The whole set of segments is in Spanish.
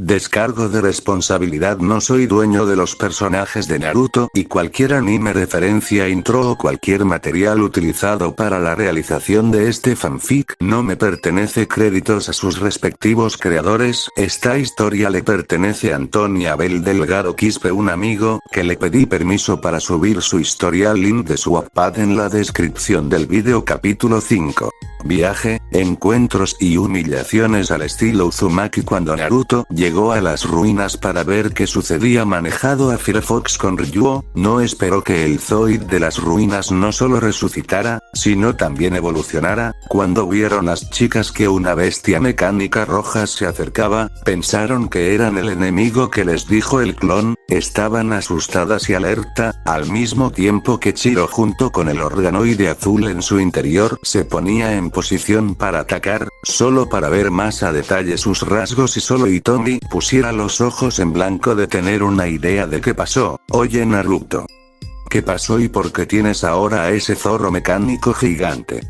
Descargo de responsabilidad. No soy dueño de los personajes de Naruto y cualquier anime, referencia, intro o cualquier material utilizado para la realización de este fanfic no me pertenece. Créditos a sus respectivos creadores. Esta historia le pertenece a Antonio Abel Delgado Quispe, un amigo que le pedí permiso para subir su historial. Link de su Wattpad en la descripción del vídeo. Capítulo 5. Viaje, encuentros y humillaciones al estilo Uzumaki. Cuando Naruto llegó a las ruinas para ver qué sucedía manejado a Firefox con Ryuo, no esperó que el Zoid de las ruinas no solo resucitara, sino también evolucionara. Cuando vieron las chicas que una bestia mecánica roja se acercaba, pensaron que eran el enemigo que les dijo el clon. Estaban asustadas y alerta, al mismo tiempo que Chiro junto con el organoide azul en su interior se ponía en posición para atacar, solo para ver más a detalle sus rasgos y solo Hitomi pusiera los ojos en blanco de tener una idea de qué pasó. Oye Naruto, ¿qué pasó y por qué tienes ahora a ese zorro mecánico gigante?,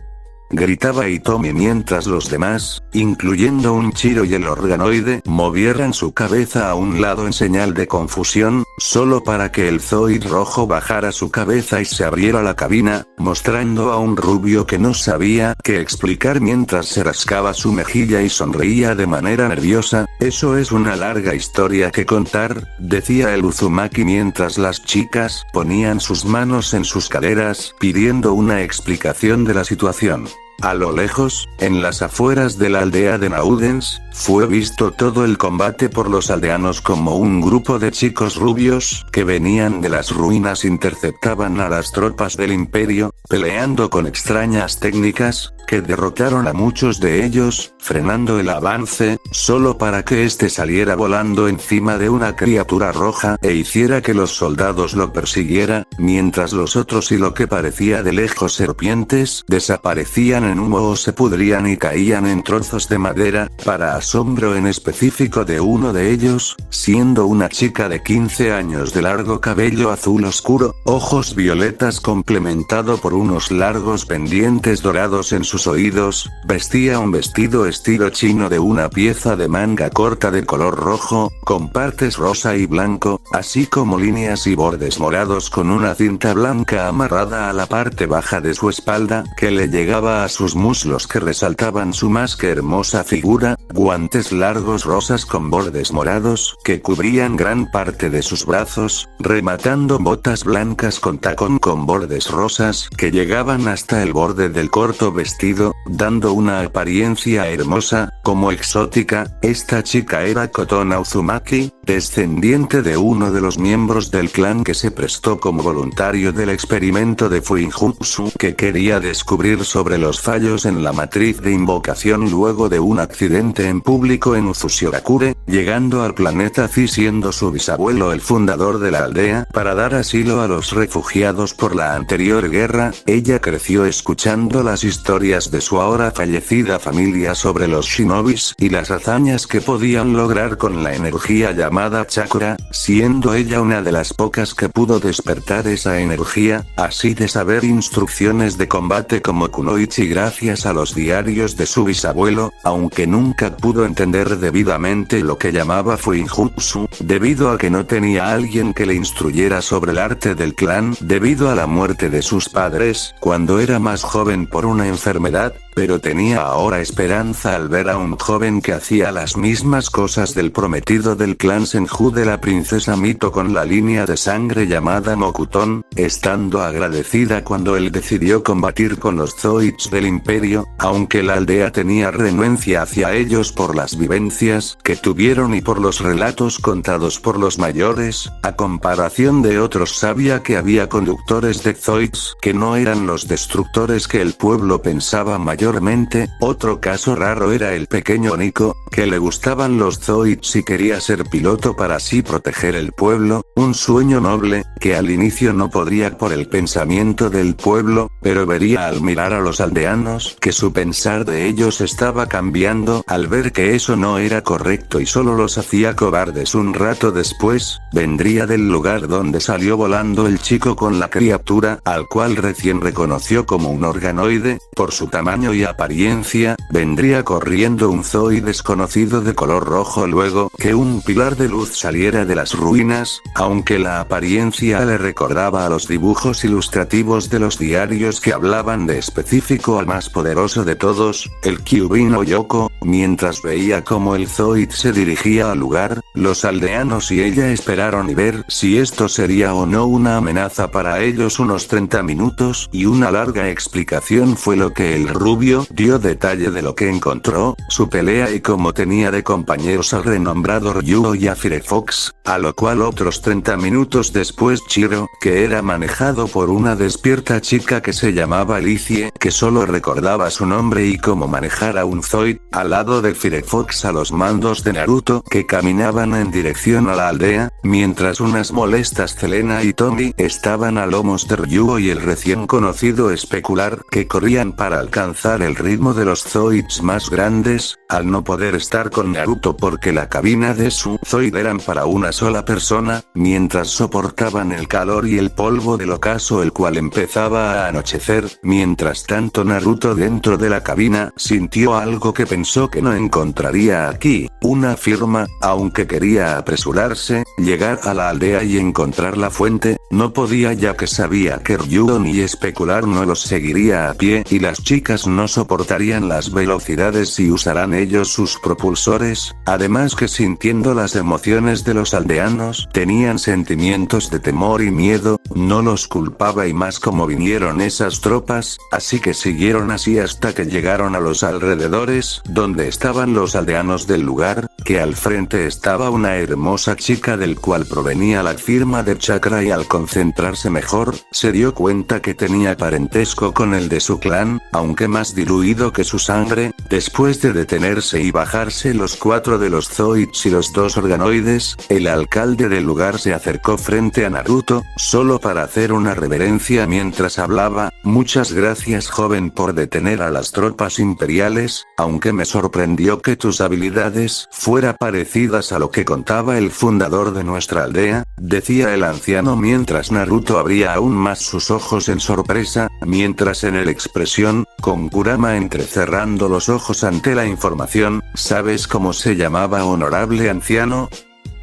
gritaba Hitomi mientras los demás, incluyendo un Chiro y el organoide, movieran su cabeza a un lado en señal de confusión, solo para que el Zoid rojo bajara su cabeza y se abriera la cabina, mostrando a un rubio que no sabía qué explicar mientras se rascaba su mejilla y sonreía de manera nerviosa. Eso es una larga historia que contar, decía el Uzumaki mientras las chicas ponían sus manos en sus caderas, pidiendo una explicación de la situación. A lo lejos, en las afueras de la aldea de Naudens, fue visto todo el combate por los aldeanos como un grupo de chicos rubios que venían de las ruinas interceptaban a las tropas del imperio, peleando con extrañas técnicas, que derrotaron a muchos de ellos, frenando el avance, solo para que este saliera volando encima de una criatura roja e hiciera que los soldados lo persiguiera, mientras los otros y lo que parecía de lejos serpientes desaparecían en humo o se pudrían y caían en trozos de madera, para asombro en específico de uno de ellos, siendo una chica de 15 años de largo cabello azul oscuro, ojos violetas complementado por unos largos pendientes dorados en sus oídos, vestía un vestido estilo chino de una pieza de manga corta de color rojo, con partes rosa y blanco, así como líneas y bordes morados con una cinta blanca amarrada a la parte baja de su espalda, que le llegaba a sus muslos que resaltaban su más que hermosa figura, guantes largos rosas con bordes morados que cubrían gran parte de sus brazos, rematando botas blancas con tacón con bordes rosas que llegaban hasta el borde del corto vestido, dando una apariencia hermosa, como exótica. Esta chica era Kotona Uzumaki, descendiente de uno de los miembros del clan que se prestó como voluntario del experimento de Fuinjutsu que quería descubrir sobre los fallos en la matriz de invocación luego de un accidente en público en Uzushirakure, llegando al planeta Z siendo su bisabuelo el fundador de la aldea para dar asilo a los refugiados por la anterior guerra. Ella creció escuchando las historias de su ahora fallecida familia sobre los shinobis y las hazañas que podían lograr con la energía llamada chakra, siendo ella una de las pocas que pudo despertar esa energía, así de saber instrucciones de combate como kunoichi gracias a los diarios de su bisabuelo, aunque nunca pudo entender debidamente lo que llamaba Fuinjutsu, debido a que no tenía a alguien que le instruyera sobre el arte del clan debido a la muerte de sus padres cuando era más joven por una enfermedad, pero tenía ahora esperanza al ver a un joven que hacía las mismas cosas del prometido del clan Senju de la princesa Mito con la línea de sangre llamada Mokuton, estando agradecida cuando él decidió combatir con los Zoids del imperio, aunque la aldea tenía renuencia hacia ellos por las vivencias que tuvieron y por los relatos contados por los mayores, a comparación de otros sabía que había conductores de Zoids que no eran los destructores que el pueblo pensaba mayormente. Otro caso raro era el pequeño Nico, que le gustaban los Zoids y quería ser piloto para así proteger el pueblo, un sueño noble, que al inicio no podría por el pensamiento del pueblo, pero vería al mirar a los aldeanos que su pensar de ellos estaba cambiando al ver que eso no era correcto y solo los hacía cobardes. Un rato después, vendría del lugar donde salió volando el chico con la criatura, al cual recién reconoció como un organoide, por su tamaño y apariencia, vendría corriendo un Zoid desconocido de color rojo luego que un pilar de luz saliera de las ruinas, aunque la apariencia le recordaba a los dibujos ilustrativos de los diarios que hablaban de específico al más poderoso de todos, el Kyubin Oyoko. Mientras veía cómo el Zoid se dirigía al lugar, los aldeanos y ella esperaron y ver si esto sería o no una amenaza para ellos. Unos 30 minutos y una larga explicación fue lo que el rubio dio detalle de lo que encontró, su pelea y cómo tenía de compañeros al renombrado Ryuo y a Firefox, a lo cual otros 30 minutos después Chiro, que era manejado por una despierta chica que se llamaba Alicie, que solo recordaba su nombre y cómo manejar a un Zoid, al lado de Firefox a los mandos de Naruto que caminaban en dirección a la aldea, mientras unas molestas Zelena y Tommy estaban a lomos de Ryuo y el recién conocido especular que corrían para alcanzar el ritmo de los Zoids más grandes, al no poder estar con Naruto porque la cabina de su Zoid eran para una sola persona, mientras soportaban el calor y el polvo del ocaso el cual empezaba a anochecer. Mientras tanto Naruto dentro de la cabina sintió algo que pensó que no encontraría aquí, una firma, aunque quería apresurarse, llegar a la aldea y encontrar la fuente, no podía ya que sabía que Ryuo ni especular no los seguiría a pie y las chicas no soportarían las velocidades y usarán ellos sus propulsores, además que sintiendo las emociones de los aldeanos, tenían sentimientos de temor y miedo, no los culpaba y más como vinieron esas tropas, así que siguieron así hasta que llegaron a los alrededores, donde estaban los aldeanos del lugar, que al frente estaba una hermosa chica del cual provenía la firma de chakra y al concentrarse mejor, se dio cuenta que tenía parentesco con el de su clan, aunque más diluido que su sangre. Después de detenerse y bajarse los 4 de los Zoids y los 2 organoides, el alcalde del lugar se acercó frente a Naruto, solo para hacer una reverencia mientras hablaba. Muchas gracias joven por detener a las tropas imperiales, aunque me sorprendió que tus habilidades fuera parecidas a lo que contaba el fundador de nuestra aldea, decía el anciano mientras Naruto abría aún más sus ojos en sorpresa, mientras en el expresión, con Kurama entrecerrando los ojos ante la información. ¿Sabes cómo se llamaba honorable anciano?,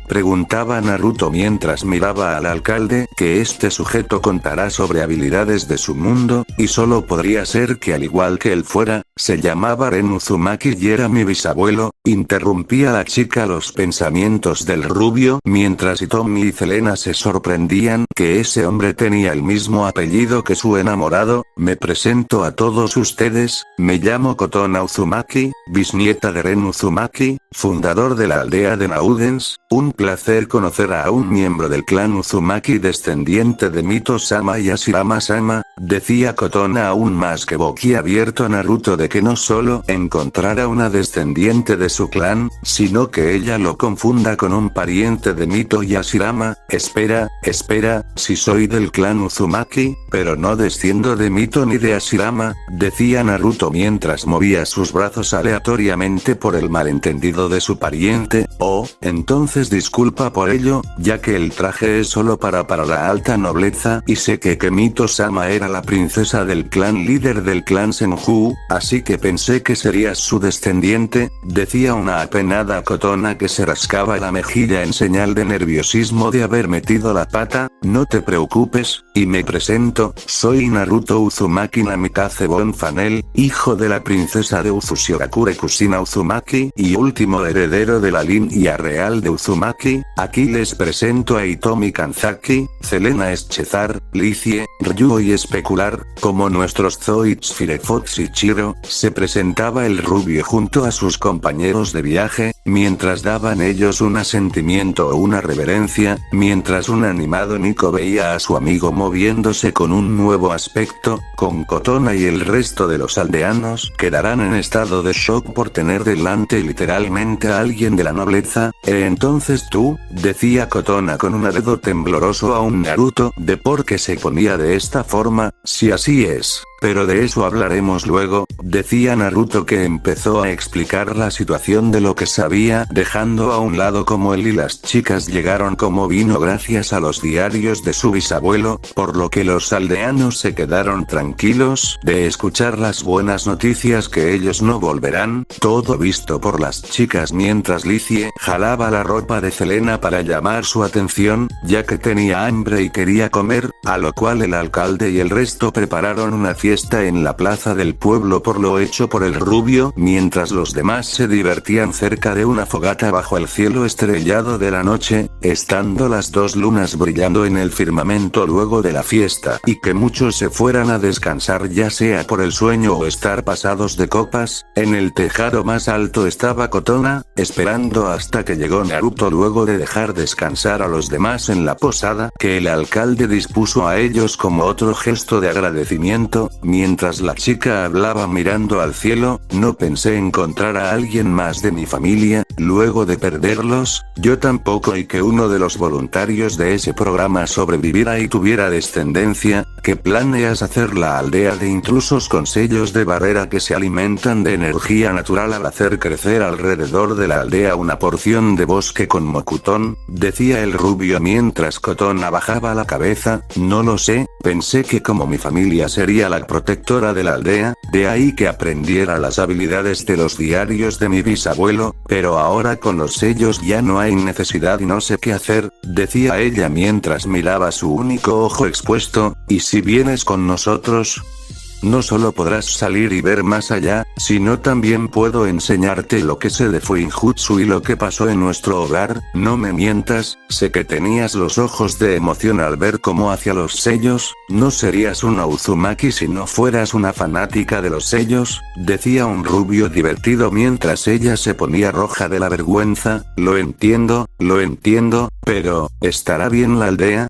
preguntaba Naruto mientras miraba al alcalde, que este sujeto contará sobre habilidades de su mundo, y solo podría ser que al igual que él fuera, se llamaba Ren Uzumaki y era mi bisabuelo. Interrumpía la chica los pensamientos del rubio mientras Tommy y Zelena se sorprendían que ese hombre tenía el mismo apellido que su enamorado. Me presento a todos ustedes, me llamo Kotona Uzumaki, bisnieta de Ren Uzumaki, fundador de la aldea de Naudens. Un placer conocer a un miembro del clan Uzumaki descendiente de Mito-sama y Hashirama-sama, decía Kotona aún más que boquiabierto a Naruto de que no solo encontrara una descendiente de su clan, sino que ella lo confunda con un pariente de Mito y Hashirama. Espera, si soy del clan Uzumaki, pero no desciendo de Mito ni de Hashirama, decía Naruto mientras movía sus brazos aleatoriamente por el malentendido de su pariente. Oh, entonces disculpa por ello, ya que el traje es solo para la alta nobleza y sé que Mito-sama era la princesa del clan líder del clan Senju, así que pensé que serías su descendiente, decía una apenada Kotona que se rascaba la mejilla en señal de nerviosismo de haber metido la pata. No te preocupes, y me presento, soy Naruto Uzumaki Namikaze Bonfanel, hijo de la princesa de Uzushiogakure Kusina Uzumaki, y último heredero de la línea real de Uzumaki. Aquí les presento a Hitomi Kanzaki, Zelena Eschezar, Licie, Ryuo y Especular, como nuestros Zoids Firefox y Chiro. Se presentaba el rubio junto a sus compañeros de viaje, mientras daban ellos un asentimiento o una reverencia, mientras un animado Nico veía a su amigo moviéndose con un nuevo aspecto. Con Kotona y el resto de los aldeanos quedarán en estado de shock por tener delante literalmente a alguien de la nobleza. Entonces tú, decía Kotona con un dedo tembloroso a un Naruto de por qué se ponía de esta forma. Si así es, Pero de eso hablaremos luego, decía Naruto, que empezó a explicar la situación de lo que sabía, dejando a un lado cómo él y las chicas llegaron como vino gracias a los diarios de su bisabuelo, por lo que los aldeanos se quedaron tranquilos de escuchar las buenas noticias que ellos no volverán, todo visto por las chicas mientras Licie jalaba la ropa de Selena para llamar su atención, ya que tenía hambre y quería comer, a lo cual el alcalde y el resto prepararon una fiesta en la plaza del pueblo por lo hecho por el rubio, mientras los demás se divertían cerca de una fogata bajo el cielo estrellado de la noche, estando las dos lunas brillando en el firmamento luego de la fiesta, y que muchos se fueran a descansar ya sea por el sueño o estar pasados de copas. En el tejado más alto estaba Kotona, esperando hasta que llegó Naruto luego de dejar descansar a los demás en la posada que el alcalde dispuso a ellos como otro gesto de agradecimiento. Mientras la chica hablaba mirando al cielo, no pensé encontrar a alguien más de mi familia, luego de perderlos, yo tampoco, y que uno de los voluntarios de ese programa sobreviviera y tuviera descendencia. ¿Qué planeas hacer? La aldea de intrusos con sellos de barrera que se alimentan de energía natural al hacer crecer alrededor de la aldea una porción de bosque con Mokuton, decía el rubio mientras Kotona bajaba la cabeza. No lo sé, pensé que como mi familia sería la protectora de la aldea, de ahí que aprendiera las habilidades de los diarios de mi bisabuelo, pero ahora con los sellos ya no hay necesidad y no sé qué hacer, decía ella mientras miraba su único ojo expuesto. ¿Y si vienes con nosotros? No solo podrás salir y ver más allá, sino también puedo enseñarte lo que sé de Fuinjutsu y lo que pasó en nuestro hogar. No me mientas, sé que tenías los ojos de emoción al ver cómo hacia los sellos. No serías una Uzumaki si no fueras una fanática de los sellos, decía un rubio divertido mientras ella se ponía roja de la vergüenza. Lo entiendo, pero, ¿estará bien la aldea?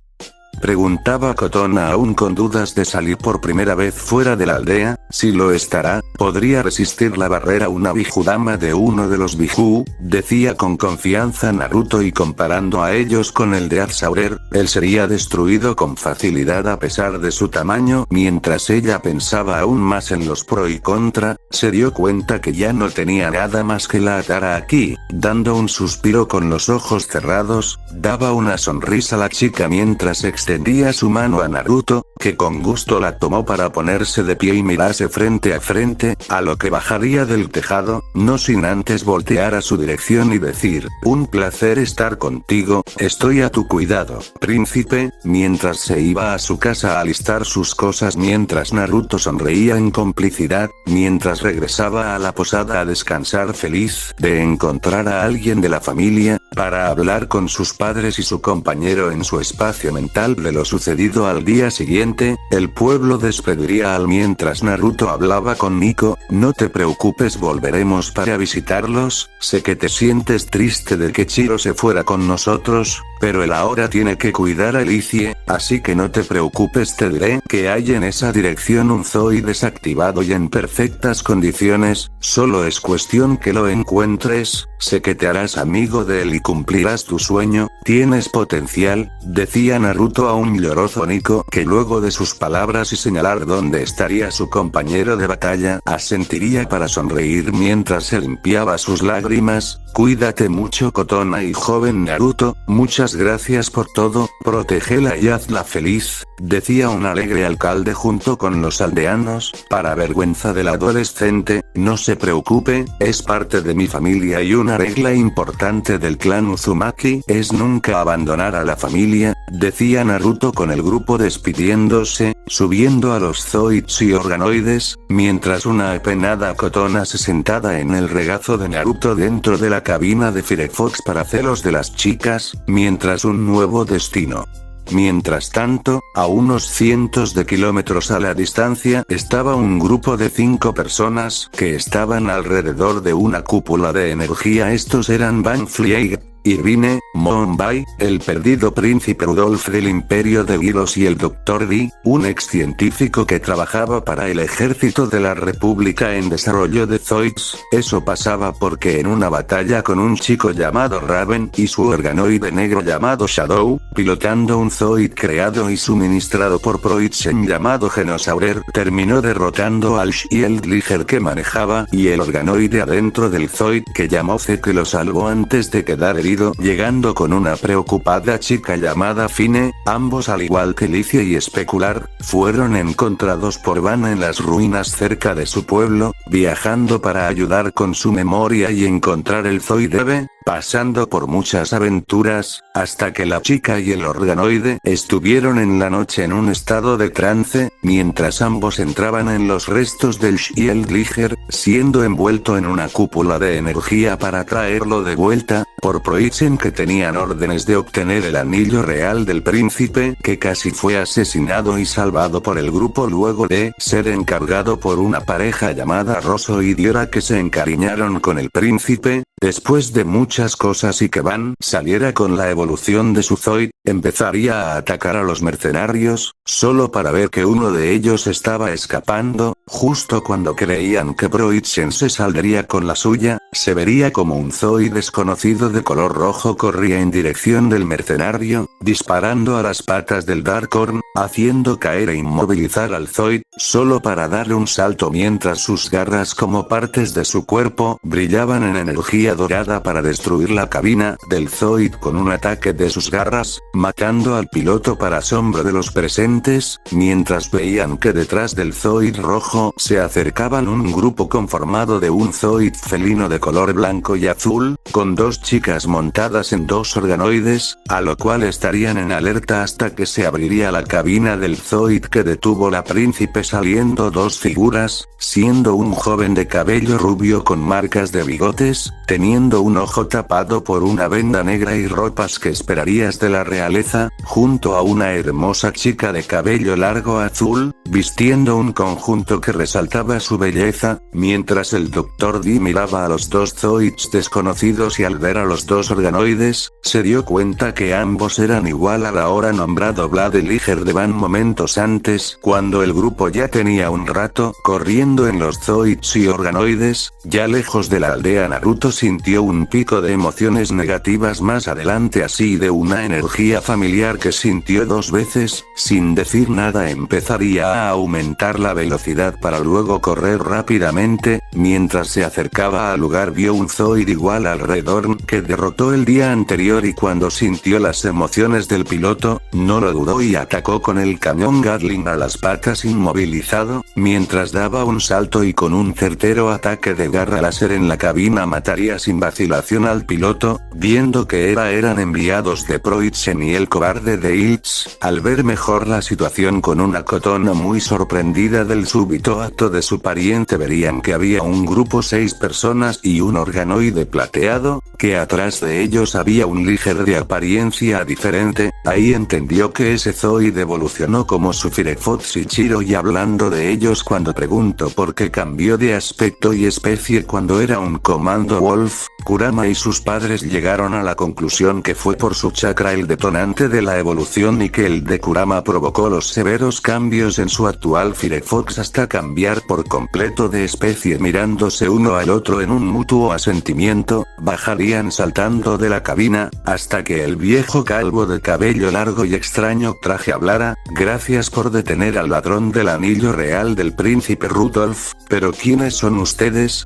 Preguntaba Kotona aún con dudas de salir por primera vez fuera de la aldea. Si lo estará, ¿podría resistir la barrera una Bijudama de uno de los Biju? Decía con confianza Naruto, y comparando a ellos con el de Azaurer, él sería destruido con facilidad a pesar de su tamaño. Mientras ella pensaba aún más en los pro y contra, se dio cuenta que ya no tenía nada más que la atara aquí. Dando un suspiro con los ojos cerrados, daba una sonrisa a la chica mientras extendía su mano a Naruto, que con gusto la tomó para ponerse de pie y mirarse frente a frente, a lo que bajaría del tejado, no sin antes voltear a su dirección y decir: un placer estar contigo, estoy a tu cuidado, príncipe, mientras se iba a su casa a alistar sus cosas mientras Naruto sonreía en complicidad, mientras regresaba a la posada a descansar feliz de encontrar a alguien de la familia, para hablar con sus padres y su compañero en su espacio mental de lo sucedido al día siguiente. El pueblo despediría al mientras Naruto hablaba con Nico: no te preocupes, volveremos para visitarlos, sé que te sientes triste de que Chiro se fuera con nosotros, pero él ahora tiene que cuidar a Licie, así que no te preocupes, te diré que hay en esa dirección un Zoid desactivado y en perfectas condiciones, solo es cuestión que lo encuentres, sé que te harás amigo de él y cumplirás tu sueño, tienes potencial, decía Naruto a un lloroso Nico, que luego de sus palabras y señalar dónde estaría su compañero de batalla, asentiría para sonreír mientras se limpiaba sus lágrimas. Cuídate mucho, Kotona y joven Naruto, muchas gracias por todo, protégela y hazla feliz, decía un alegre alcalde junto con los aldeanos. Para vergüenza del adolescente, no se preocupe, es parte de mi familia y una regla importante del clan Uzumaki es nunca abandonar a la familia, decía Naruto con el grupo despidiéndose, subiendo a los Zoids y organoides, mientras una apenada Kotona se sentaba en el regazo de Naruto dentro de la cabina de Firefox para celos de las chicas, mientras un nuevo destino. Mientras tanto, a unos cientos de kilómetros a la distancia estaba un grupo de 5 personas que estaban alrededor de una cúpula de energía. Estos eran Van Fleig, Irvine, Moonbay, el perdido príncipe Rudolf del Imperio de Gilos y el Dr. D, un ex científico que trabajaba para el ejército de la República en desarrollo de Zoids. Eso pasaba porque en una batalla con un chico llamado Raven y su organoide negro llamado Shadow, pilotando un Zoid creado y suministrado por Proitsen llamado Genosaurer, terminó derrotando al Shield Liger que manejaba y el organoide adentro del Zoid que llamó C que lo salvó antes de quedar herido, llegando con una preocupada chica llamada Fine. Ambos, al igual que Licia y Especular, fueron encontrados por Van en las ruinas cerca de su pueblo, viajando para ayudar con su memoria y encontrar el Zoidebe, pasando por muchas aventuras, hasta que la chica y el organoide estuvieron en la noche en un estado de trance, mientras ambos entraban en los restos del Shield Liger, siendo envuelto en una cúpula de energía para traerlo de vuelta, por Proitsen, que tenían órdenes de obtener el anillo real del príncipe, que casi fue asesinado y salvado por el grupo luego de ser encargado por una pareja llamada Rosso y Diora que se encariñaron con el príncipe. Después de muchas cosas y que Van saliera con la evolución de su Zoid, empezaría a atacar a los mercenarios, solo para ver que uno de ellos estaba escapando. Justo cuando creían que Proitsen se saldría con la suya, se vería como un Zoid desconocido de color rojo corría en dirección del mercenario, disparando a las patas del Darkhorn, haciendo caer e inmovilizar al Zoid, solo para darle un salto mientras sus garras como partes de su cuerpo brillaban en energía dorada para destruir la cabina del Zoid con un ataque de sus garras, matando al piloto para asombro de los presentes, mientras veían que detrás del Zoid rojo se acercaban un grupo conformado de un Zoid felino de color blanco y azul, con dos chicas montadas en dos organoides, a lo cual estarían en alerta hasta que se abriría la cabina del Zoid que detuvo la príncipe, saliendo dos figuras, siendo un joven de cabello rubio con marcas de bigotes, teniendo un ojo tapado por una venda negra y ropas que esperarías de la realeza, junto a una hermosa chica de cabello largo azul, vistiendo un conjunto que resaltaba su belleza, mientras el Dr. D miraba a los dos Zoids desconocidos y al ver a los dos organoides, se dio cuenta que ambos eran igual al ahora nombrado Vlad Liger de Van momentos antes, cuando el grupo ya tenía un rato corriendo en los Zoids y organoides. Ya lejos de la aldea, Naruto sintió un pico de emociones negativas más adelante, así de una energía familiar que sintió dos veces. Sin decir nada empezaría a aumentar la velocidad para luego correr rápidamente. Mientras se acercaba al lugar vio un Zoid igual al Redorn que derrotó el día anterior, y cuando sintió las emociones del piloto, no lo dudó y atacó con el cañón Gatling a las patas inmovilizado, mientras daba un salto y con un certero ataque de garra láser en la cabina mataría sin vacilación al piloto. Viendo que eran enviados de Proitsen y el cobarde de Ilz, al ver mejor la situación con una Kotona muy sorprendida del súbito acto de su pariente, verían que había un grupo 6 personas y un organoide plateado, que atrás de ellos había un Liger de apariencia diferente. Ahí entendió que ese Zoid evolucionó como su Firefox y Chiro, y hablando de ellos cuando preguntó por qué cambió de aspecto y especie cuando era un Comando Wolf, Kurama y sus padres llegaron a la conclusión que fue por su chakra el detonante de la evolución, y que el de Kurama provocó los severos cambios en su actual Firefox hasta cambiar por completo de especie. Mirándose uno al otro en un mutuo asentimiento, bajarían saltando de la cabina, hasta que el viejo calvo de cabello largo y extraño traje hablara: gracias por detener al ladrón del anillo real del príncipe Rudolf, pero ¿quiénes son ustedes?,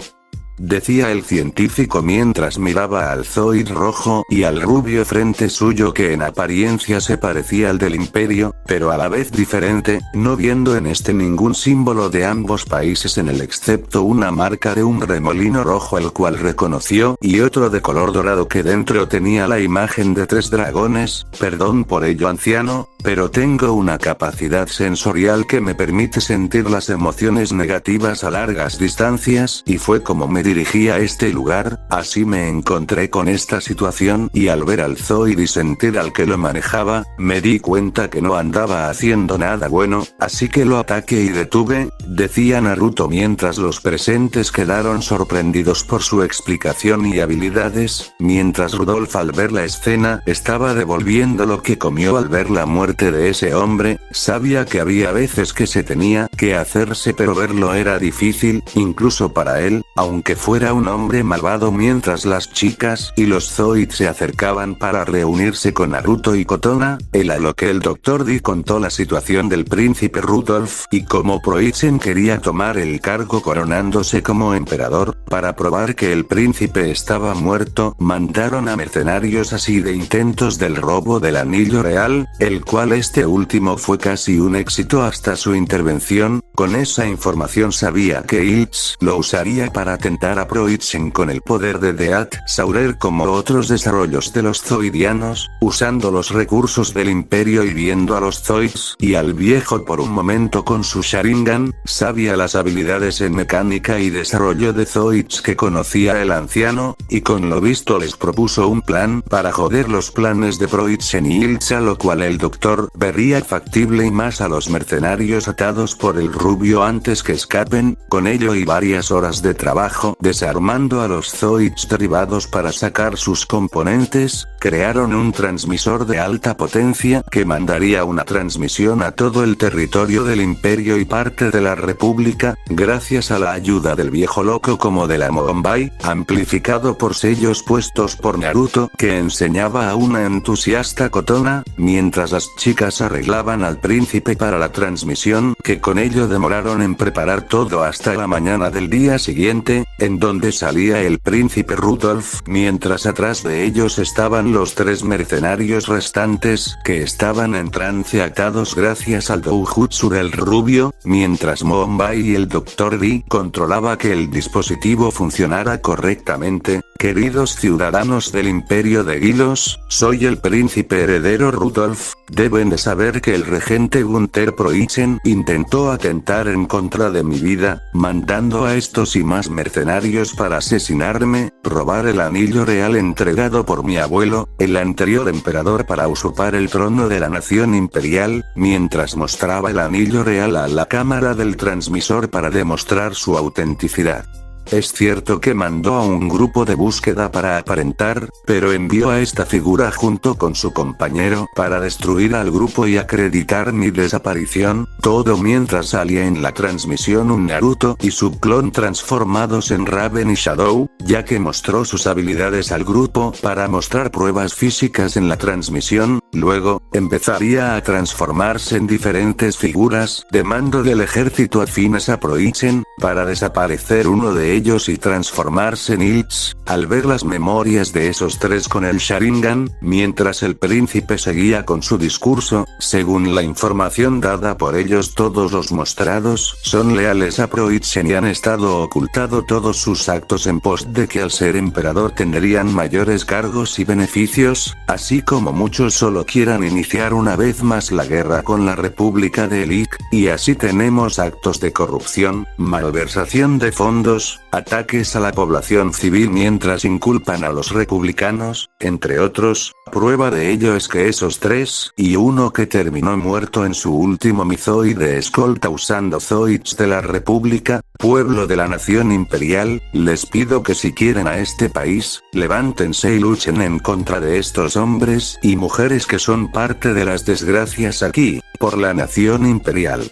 decía el científico mientras miraba al Zoid rojo y al rubio frente suyo, que en apariencia se parecía al del imperio, pero a la vez diferente, no viendo en este ningún símbolo de ambos países en él excepto una marca de un remolino rojo el cual reconoció, y otro de color dorado que dentro tenía la imagen de 3 dragones. Perdón por ello, anciano, pero tengo una capacidad sensorial que me permite sentir las emociones negativas a largas distancias, y fue como me dirigí a este lugar, así me encontré con esta situación y al ver al Zoid y sentir al que lo manejaba, me di cuenta que no andaba haciendo nada bueno, así que lo ataqué y detuve, decía Naruto mientras los presentes quedaron sorprendidos por su explicación y habilidades, mientras Rudolf al ver la escena estaba devolviendo lo que comió al ver la muerte de ese hombre, sabía que había veces que se tenía que hacerse pero verlo era difícil, incluso para él, aunque fuera un hombre malvado mientras las chicas y los Zoid se acercaban para reunirse con Naruto y Kotona, a lo que el Dr. D contó la situación del príncipe Rudolf y cómo Proizen quería tomar el cargo coronándose como emperador, para probar que el príncipe estaba muerto, mandaron a mercenarios así de intentos del robo del anillo real, el cual este último fue casi un éxito hasta su intervención, con esa información sabía que Ilch lo usaría para atentar a Proizen con el poder de Death Saurer como otros desarrollos de los zoidianos, usando los recursos del imperio y viendo a los Zoids y al viejo por un momento con su Sharingan, sabía las habilidades en mecánica y desarrollo de Zoids que conocía el anciano, y con lo visto les propuso un plan para joder los planes de Proizen y Ilch, a lo cual el doctor vería factible y más a los mercenarios atados por el rubio antes que escapen, con ello y varias horas de trabajo desarmando a los Zoids derribados para sacar sus componentes, crearon un transmisor de alta potencia que mandaría una transmisión a todo el territorio del imperio y parte de la república, gracias a la ayuda del viejo loco como de la Moonbai, amplificado por sellos puestos por Naruto que enseñaba a una entusiasta Kotona, mientras las chicas arreglaban al príncipe para la transmisión, que con ello demoraron en preparar todo hasta la mañana del día siguiente, en donde salía el príncipe Rudolf, mientras atrás de ellos estaban los tres mercenarios restantes que estaban en trance atados gracias al doujutsu del rubio, mientras Moonbai y el Dr. D controlaba que el dispositivo funcionara correctamente. Queridos ciudadanos del imperio de Gilos, soy el príncipe heredero Rudolf, deben de saber que el regente Gunther Proizen intentó atentar en contra de mi vida, mandando a estos y más mercenarios para asesinarme, robar el anillo real entregado por mi abuelo, el anterior emperador para usurpar el trono de la nación imperial, mientras mostraba el anillo real a la cámara del transmisor para demostrar su autenticidad. Es cierto que mandó a un grupo de búsqueda para aparentar, pero envió a esta figura junto con su compañero para destruir al grupo y acreditar mi desaparición, todo mientras salía en la transmisión un Naruto y su clon transformados en Raven y Shadow, ya que mostró sus habilidades al grupo para mostrar pruebas físicas en la transmisión, luego, empezaría a transformarse en diferentes figuras de mando del ejército afines a Proizen, para desaparecer uno de ellos y transformarse en Ilch, al ver las memorias de esos tres con el Sharingan, mientras el príncipe seguía con su discurso, según la información dada por ellos todos los mostrados son leales a Proizen y han estado ocultado todos sus actos en pos de que al ser emperador tendrían mayores cargos y beneficios, así como muchos solo quieran iniciar una vez más la guerra con la República de Elik, y así tenemos actos de corrupción, malversación de fondos, ataques a la población civil mientras inculpan a los republicanos, entre otros. Prueba de ello es que esos tres, y uno que terminó muerto en su último Mizoid de escolta usando Zoids de la República, pueblo de la nación imperial, les pido que si quieren a este país, levántense y luchen en contra de estos hombres y mujeres que son parte de las desgracias aquí, por la nación imperial.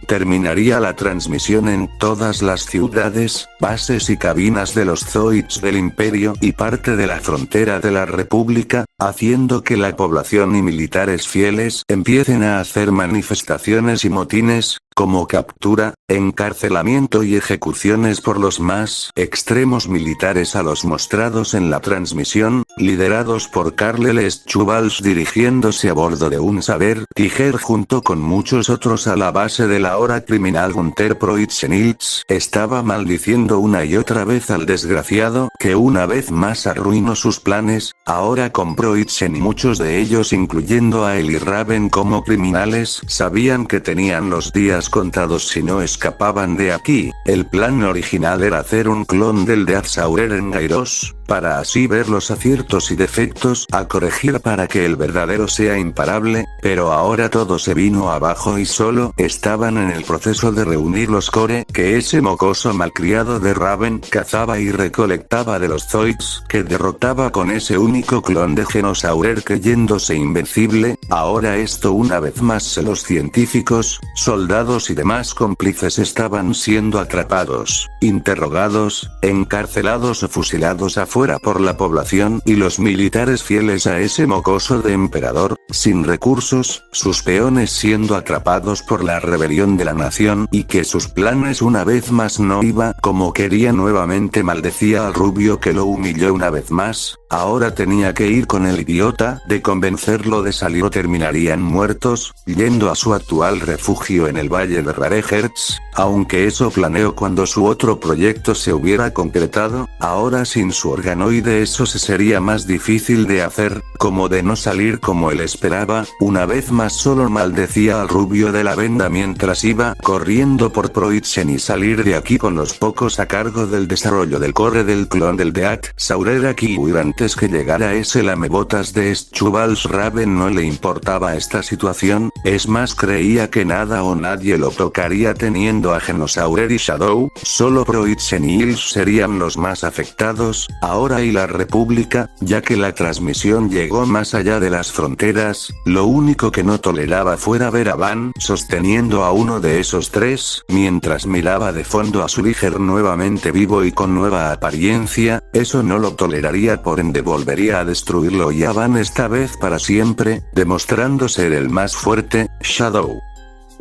Terminaría la transmisión en todas las ciudades, bases y cabinas de los Zoids del Imperio y parte de la frontera de la República, haciendo que la población y militares fieles empiecen a hacer manifestaciones y motines, como captura, encarcelamiento y ejecuciones por los más extremos militares a los mostrados en la transmisión, liderados por Carl Schubals dirigiéndose a bordo de un saber Tiger junto con muchos otros a la base de la hora criminal Gunther Proizen Ilch estaba maldiciendo una y otra vez al desgraciado que una vez más arruinó sus planes, ahora con Proizen y muchos de ellos incluyendo a él y Raven como criminales sabían que tenían los días días contados si no escapaban de aquí. El plan original era hacer un clon del Death Saurer en Gairos, para así ver los aciertos y defectos a corregir para que el verdadero sea imparable, pero ahora todo se vino abajo y solo estaban en el proceso de reunir los core que ese mocoso malcriado de Raven cazaba y recolectaba de los Zoids que derrotaba con ese único clon de Genosaurer creyéndose invencible. Ahora esto una vez más los científicos, soldados y demás cómplices estaban siendo atrapados, interrogados, encarcelados o fusilados afuera por la población y los militares fieles a ese mocoso de emperador, sin recursos, sus peones siendo atrapados por la rebelión de la nación y que sus planes una vez más no iba como quería. Nuevamente maldecía al rubio que lo humilló una vez más. Ahora tenía que ir con el idiota de convencerlo de salir o terminarían muertos, yendo a su actual refugio en el valle de Rarehertz, aunque eso planeó cuando su otro proyecto se hubiera concretado. Ahora sin su organoide eso se sería más difícil de hacer, como de no salir como él esperaba. Una vez más solo maldecía al rubio de la venda mientras iba corriendo por Proitzen y salir de aquí con los pocos a cargo del desarrollo del core del clon del Death Saurer aquí huir antes que llegara ese lamebotas de Schubals. Raven no le importaba esta situación, es más creía que nada o nadie lo tocaría teniendo a Genosaurer y Shadow, solo Proitzen y Ilse serían los más afectados, ahora y la República, ya que la transmisión llegó más allá de las fronteras. Lo único que no toleraba fuera ver a Van sosteniendo a uno de esos tres, mientras miraba de fondo a su líder nuevamente vivo y con nueva apariencia, eso no lo toleraría, por ende volvería a destruirlo y a Van esta vez para siempre, demostrando ser el más fuerte. Shadow.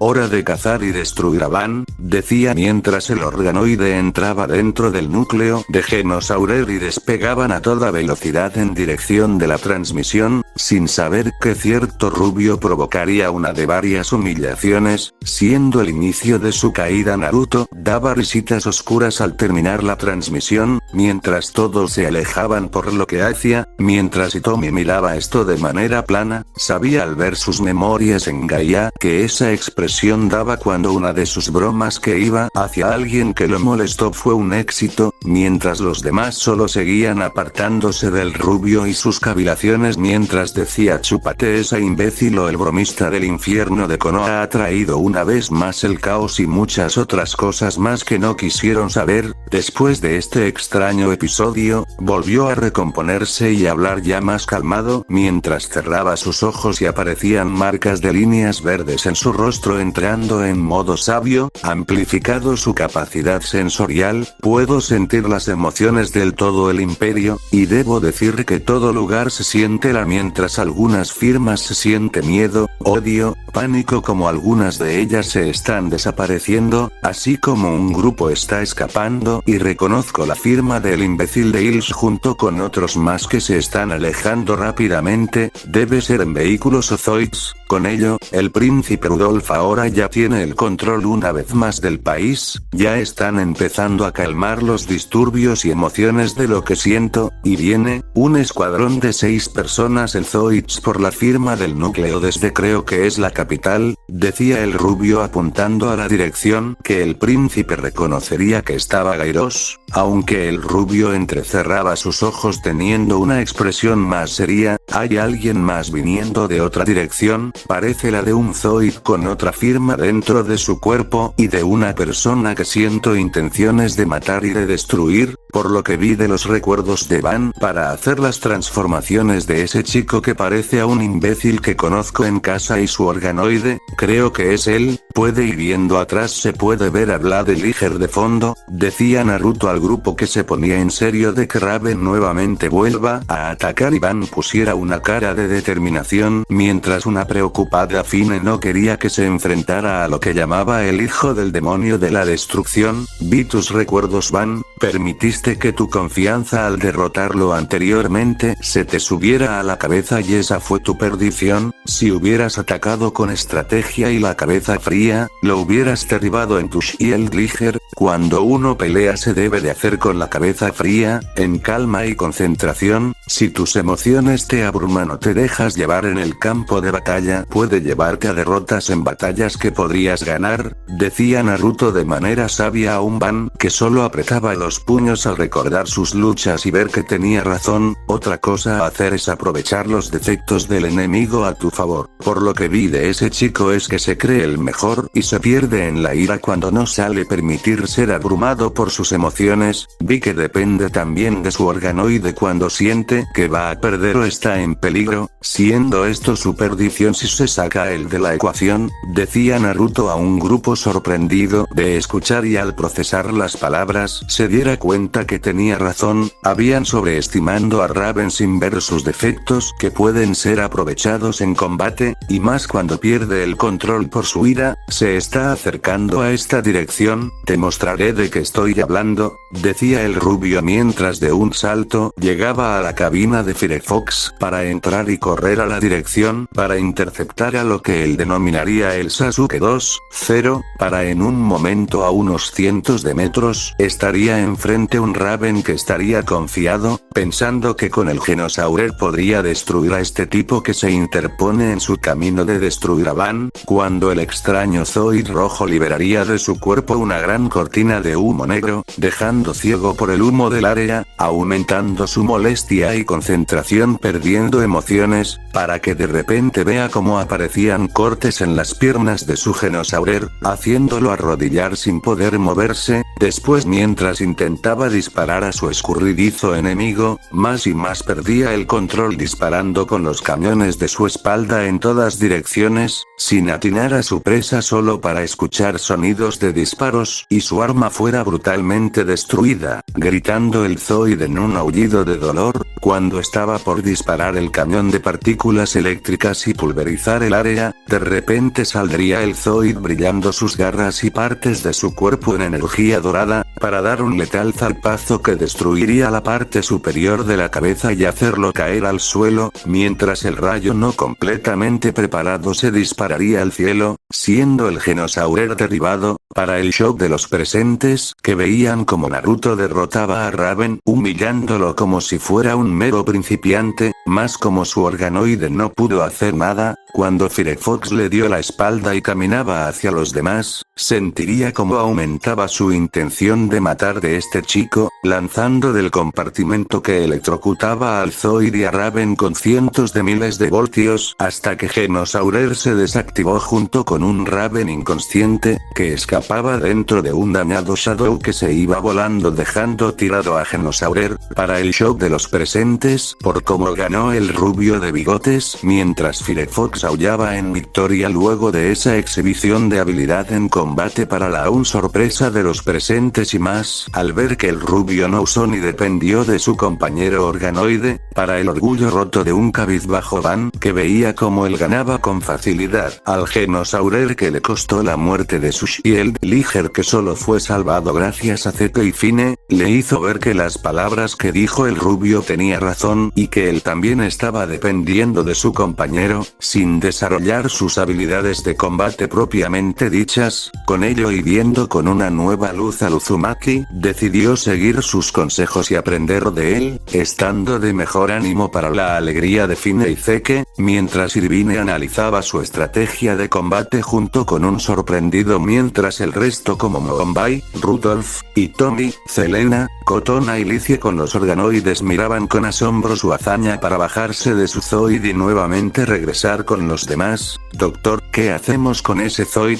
Hora de cazar y destruir a Van, decía mientras el organoide entraba dentro del núcleo de Genosaurer y despegaban a toda velocidad en dirección de la transmisión, sin saber que cierto rubio provocaría una de varias humillaciones, siendo el inicio de su caída. Naruto daba risitas oscuras al terminar la transmisión, mientras todos se alejaban por lo que hacía, mientras Hitomi miraba esto de manera plana, sabía al ver sus memorias en Gaia que esa expresión daba cuando una de sus bromas que iba hacia alguien que lo molestó fue un éxito, mientras los demás solo seguían apartándose del rubio y sus cavilaciones mientras decía chúpate esa imbécil o el bromista del infierno de Konoha ha traído una vez más el caos y muchas otras cosas más que no quisieron saber. Después de este extraño episodio, volvió a recomponerse y hablar ya más calmado mientras cerraba sus ojos y aparecían marcas de líneas verdes en su rostro entrando en modo sabio, amplificado su capacidad sensorial, puedo sentir las emociones del todo el imperio, y debo decir que todo lugar se siente mientras algunas firmas se siente miedo, odio, pánico como algunas de ellas se están desapareciendo, así como un grupo está escapando y reconozco la firma del imbécil de Ilse junto con otros más que se están alejando rápidamente, debe ser en vehículos o Zoids. Con ello, el príncipe Rudolf ahora ya tiene el control una vez más del país, ya están empezando a calmar los disturbios y emociones de lo que siento, y viene, un escuadrón de 6 personas en Zoids por la firma del núcleo desde creo que es la capital, decía el rubio apuntando a la dirección que el príncipe reconocería que estaba Gairos, aunque el rubio entrecerraba sus ojos teniendo una expresión más seria. Hay alguien más viniendo de otra dirección, parece la de un Zoid con otra firma dentro de su cuerpo y de una persona que siento intenciones de matar y de destruir, por lo que vi de los recuerdos de Van para hacer las transformaciones de ese chico que parece a un imbécil que conozco en casa y su organoide, creo que es él, puede ir viendo atrás se puede ver a Vlad el líder de fondo, decía Naruto al grupo que se ponía en serio de que Raven nuevamente vuelva a atacar y Van pusiera una cara de determinación mientras una preocupada Fine no quería que se enfrentara a lo que llamaba el hijo del demonio de la destrucción. Vi tus recuerdos Van, permitiste temiste que tu confianza al derrotarlo anteriormente se te subiera a la cabeza y esa fue tu perdición. Si hubieras atacado con estrategia y la cabeza fría, lo hubieras derribado en tu Shield Liger. Cuando uno pelea se debe de hacer con la cabeza fría, en calma y concentración. Si tus emociones te abruman o te dejas llevar en el campo de batalla, puede llevarte a derrotas en batallas que podrías ganar, decía Naruto de manera sabia a un Ban que solo apretaba los puños al recordar sus luchas y ver que tenía razón. Otra cosa a hacer es aprovechar los defectos del enemigo a tu favor. Por lo que vi de ese chico es que se cree el mejor y se pierde en la ira cuando no sale permitir ser abrumado por sus emociones. Vi que depende también de su organoide cuando siente que va a perder o está en peligro, siendo esto su perdición si se saca el de la ecuación, decía Naruto a un grupo sorprendido de escuchar y al procesar las palabras se diera cuenta que tenía razón. Habían sobreestimando a Raven sin ver sus defectos que pueden ser aprovechados en combate, y más cuando pierde el control por su ira. Se está acercando a esta dirección, te mostraré de qué estoy hablando, decía el rubio mientras de un salto llegaba a la cabina de Firefox para entrar y correr a la dirección para interceptar a lo que él denominaría el Sasuke 2.0, para en un momento a unos cientos de metros estaría enfrente un Raven que estaría confiado, pensando que con el Genosaurer podría destruir a este tipo que se interpone en su camino de destruir a Van, cuando el extraño Zoid rojo liberaría de su cuerpo una gran cortina de humo negro, dejando ciego por el humo del área, aumentando su molestia y concentración, perdiendo emociones, para que de repente vea cómo aparecían cortes en las piernas de su Genosaurer, haciéndolo arrodillar sin poder moverse. Después, mientras intentaba disparar a su escurridizo enemigo, más y más perdía el control disparando con los cañones de su espalda en todas direcciones, sin atinar a su presa solo para escuchar sonidos de disparos y su arma fuera brutalmente destruida, gritando el Zoid en un aullido de dolor. Cuando estaba por disparar el cañón de partículas eléctricas y pulverizar el área, de repente saldría el Zoid brillando sus garras y partes de su cuerpo en energía dorada, para dar un letal zarpazo que destruiría la parte superior de la cabeza y hacerlo caer al suelo, mientras el rayo no completamente preparado se dispararía al cielo, siendo el Genosaurer derribado, para el shock de los presentes, que veían como Naruto derrotaba a Raven, humillándolo como si fuera un mero principiante, más como su organoide no pudo hacer nada. Cuando Firefox le dio la espalda y caminaba hacia los demás, sentiría como aumentaba su intención de matar de este chico, lanzando del compartimento que electrocutaba al Zoid y a Raven con cientos de miles de voltios, hasta que Genosaurer se desactivó junto con un Raven inconsciente, que escapaba dentro de un dañado Shadow que se iba volando dejando tirado a Genosaurer, para el shock de los presentes por cómo ganó el rubio de bigotes, mientras Firefox aullaba en victoria luego de esa exhibición de habilidad en combate para la aún sorpresa de los presentes y más, al ver que el rubio no usó ni dependió de su compañero organoide, para el orgullo roto de un cabizbajo Van que veía como él ganaba con facilidad al Genosaurer que le costó la muerte de su Shield Liger que solo fue salvado gracias a Zeke y Fine, le hizo ver que las palabras que dijo el rubio tenía razón y que él también estaba dependiendo de su compañero, sin desarrollar sus habilidades de combate propiamente dichas. Con ello y viendo con una nueva luz a Uzumaki, decidió seguir sus consejos y aprender de él, estando de mejor ánimo para la alegría de Fine y Zeke, mientras Irvine analizaba su estrategia de combate junto con un sorprendido mientras el resto como Moonbay, Rudolph, y Tommy, Zelena, Kotona y Licie con los organoides miraban con asombro su hazaña para bajarse de su Zoid y nuevamente regresar con los demás. Doctor, ¿qué hacemos con ese Zoid?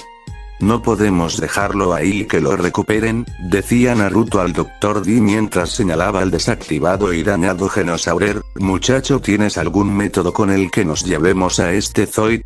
No podemos dejarlo ahí y que lo recuperen, decía Naruto al Dr. D mientras señalaba al desactivado y dañado Genosaurer. Muchacho, ¿tienes algún método con el que nos llevemos a este Zoid?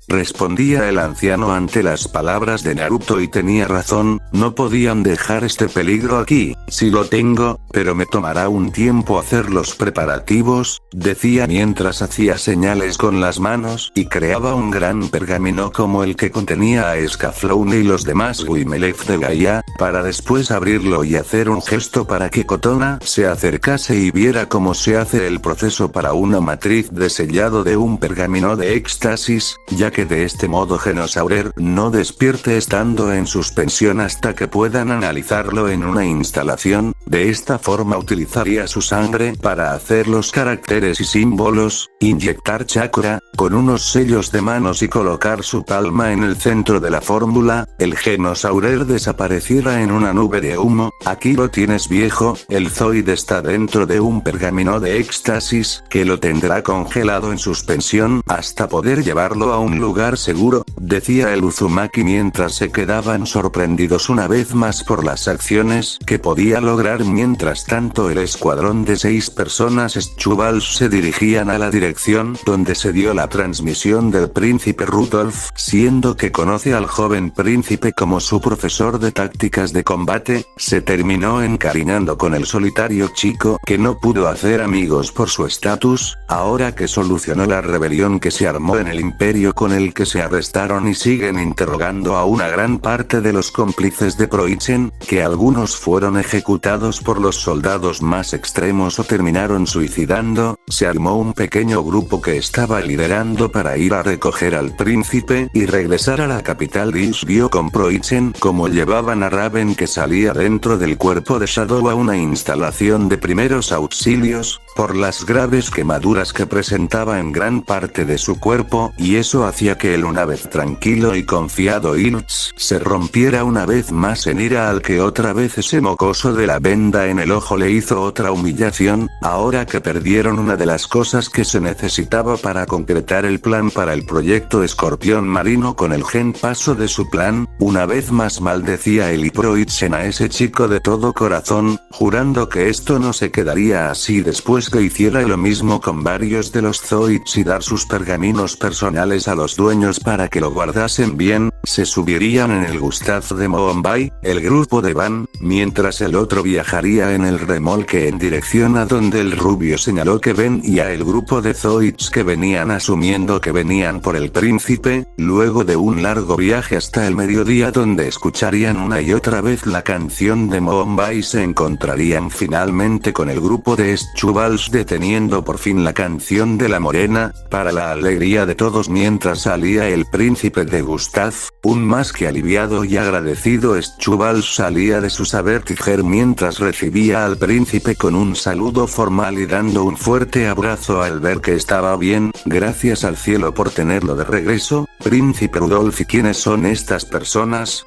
respondía el anciano ante las palabras de Naruto, y tenía razón, no podían dejar este peligro aquí. Sí lo tengo, pero me tomará un tiempo hacer los preparativos, decía mientras hacía señales con las manos y creaba un gran pergamino como el que contenía a Scaflowne y los demás Wimelef de Gaia, para después abrirlo y hacer un gesto para que Kotona se acercase y viera cómo se hace el proceso para una matriz de sellado de un pergamino de éxtasis, ya que de este modo Genosaurer no despierte estando en suspensión hasta que puedan analizarlo en una instalación. De esta forma utilizaría su sangre para hacer los caracteres y símbolos, inyectar chakra, con unos sellos de manos y colocar su palma en el centro de la fórmula, el Genosaurer desapareciera en una nube de humo. Aquí lo tienes, viejo, el Zoid está dentro de un pergamino de éxtasis, que lo tendrá congelado en suspensión hasta poder llevarlo a un lugar seguro, decía el Uzumaki mientras se quedaban sorprendidos una vez más por las acciones que podía lograr. Mientras tanto, el escuadrón de 6 personas Schubals se dirigían a la dirección donde se dio la transmisión del príncipe Rudolf, siendo que conoce al joven príncipe como su profesor de tácticas de combate, se terminó encariñando con el solitario chico que no pudo hacer amigos por su estatus, ahora que solucionó la rebelión que se armó en el imperio con el que se arrestaron y siguen interrogando a una gran parte de los cómplices de Proichen, que algunos fueron ejecutados por los soldados más extremos o terminaron suicidando. Se armó un pequeño grupo que estaba liderando para ir a recoger al príncipe y regresar a la capital. Dish vio con Proichen como llevaban a Raven, que salía dentro del cuerpo de Shadow a una instalación de primeros auxilios, por las graves quemaduras que presentaba en gran parte de su cuerpo, y eso hacía que él, una vez tranquilo y confiado Ilch, se rompiera una vez más en ira al que otra vez ese mocoso de la venda en el ojo le hizo otra humillación. Ahora que perdieron una de las cosas que se necesitaba para concretar el plan para el proyecto Escorpión Marino con el gen paso de su plan, una vez más maldecía el Proichen a ese chico de todo corazón, jurando que esto no se quedaría así después que hiciera lo mismo con varios de los Zoids y dar sus pergaminos personales a los dueños para que lo guardasen bien. Se subirían en el Gustav de Mumbai, el grupo de Van, mientras el otro viajaría en el remolque en dirección a donde el rubio señaló que venía el grupo de Zoids que venían, asumiendo que venían por el príncipe. Luego de un largo viaje hasta el mediodía donde escucharían una y otra vez la canción de Mumbai, se encontrarían finalmente con el grupo de Schubals deteniendo por fin la canción de la morena, para la alegría de todos. Mientras salía el príncipe de Gustav, un más que aliviado y agradecido Schubals salía de su saber tijer mientras recibía al príncipe con un saludo formal y dando un fuerte abrazo al ver que estaba bien. Gracias al cielo por tenerlo de regreso, príncipe Rudolf. ¿Y quiénes son estas personas?,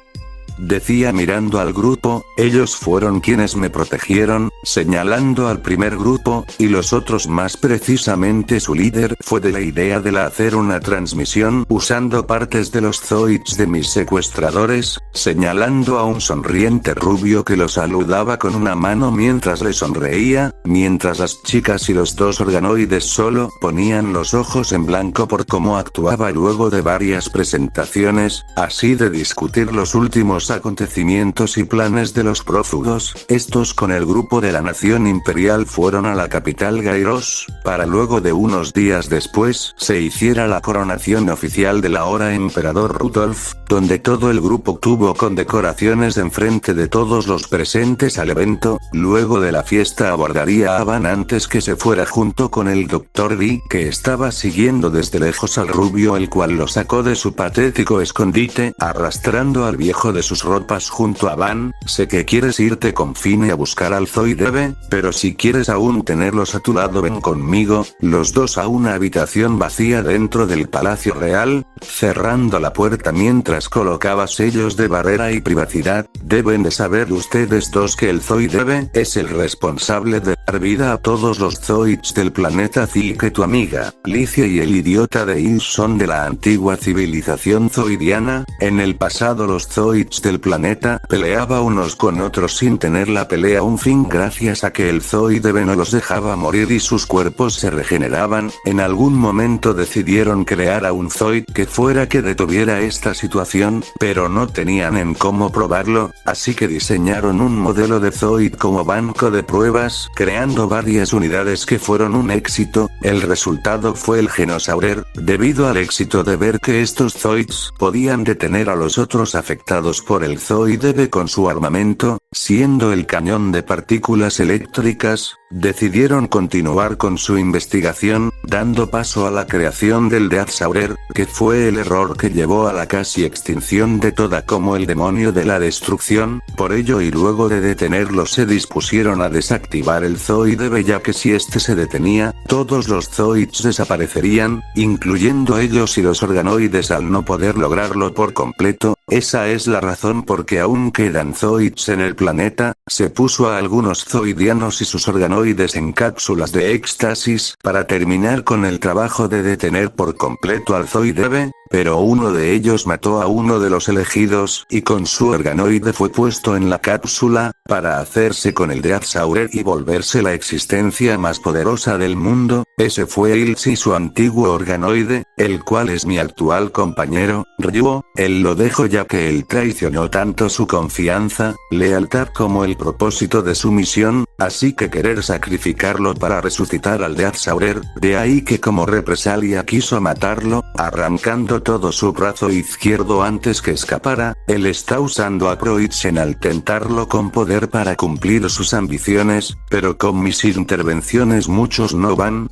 decía mirando al grupo. Ellos fueron quienes me protegieron, señalando al primer grupo, y los otros, más precisamente su líder, fue de la idea de hacer una transmisión usando partes de los Zoids de mis secuestradores, señalando a un sonriente rubio que lo saludaba con una mano mientras le sonreía, mientras las chicas y los 2 organoides solo ponían los ojos en blanco por cómo actuaba luego de varias presentaciones, así de discutir los últimos acontecimientos y planes de los prófugos. Estos con el grupo de la Nación Imperial fueron a la capital Gairos, para luego de unos días después se hiciera la coronación oficial del ahora emperador Rudolf, donde todo el grupo tuvo condecoraciones enfrente de todos los presentes al evento. Luego de la fiesta abordaría a Van antes que se fuera junto con el Dr. D, que estaba siguiendo desde lejos al rubio, el cual lo sacó de su patético escondite, arrastrando al viejo de sus ropas junto a Van. Sé que quieres irte con Fine a buscar al Zoidebe, pero si quieres aún tenerlos a tu lado, ven conmigo. Los dos a una habitación vacía dentro del Palacio Real, cerrando la puerta mientras colocaba sellos de barrera y privacidad. Deben de saber ustedes dos que el Zoidebe es el responsable de dar vida a todos los Zoids del planeta y que tu amiga, Licia y el idiota de Ish son de la antigua civilización zoidiana. En el pasado los Zoids del planeta peleaban unos con otros sin tener la pelea un fin gracias a que el Zoidebe no los dejaba morir y sus cuerpos se regeneraban. En algún momento decidieron crear a un Zoid que fuera que detuviera esta situación, pero no tenían en cómo probarlo, así que diseñaron un modelo de Zoid como banco de pruebas, creando varias unidades que fueron un éxito. El resultado fue el Genosaurer, debido al éxito de ver que estos Zoids podían detener a los otros afectados por el Zoidebe con su armamento, siendo el cañón de partículas eléctricas. Decidieron continuar con su investigación, dando paso a la creación del Deathsaurer, que fue el error que llevó a la casi extinción de toda como el demonio de la destrucción. Por ello y luego de detenerlo se dispusieron a desactivar el Zoidebe, ya que si este se detenía, todos los Zoids desaparecerían, incluyendo ellos y los organoides al no poder lograrlo por completo. Esa es la razón por que aún quedan Zoids en el planeta. Se puso a algunos zoidianos y sus organoides en cápsulas de éxtasis para terminar con el trabajo de detener por completo al Zoidebe, pero uno de ellos mató a uno de los elegidos y con su organoide fue puesto en la cápsula, para hacerse con el Deathsaurer y volverse la existencia más poderosa del mundo. Ese fue Ilse y su antiguo organoide, el cual es mi actual compañero, Ryuo. Él lo dejó ya que él traicionó tanto su confianza, lealtad como el propósito de su misión, así que querer sacrificarlo para resucitar al Deathsaurer, de ahí que como represalia quiso matarlo, arrancando todo su brazo izquierdo antes que escapara. Él está usando a Proitzen al tentarlo con poder para cumplir sus ambiciones, pero con mis intervenciones muchos no van.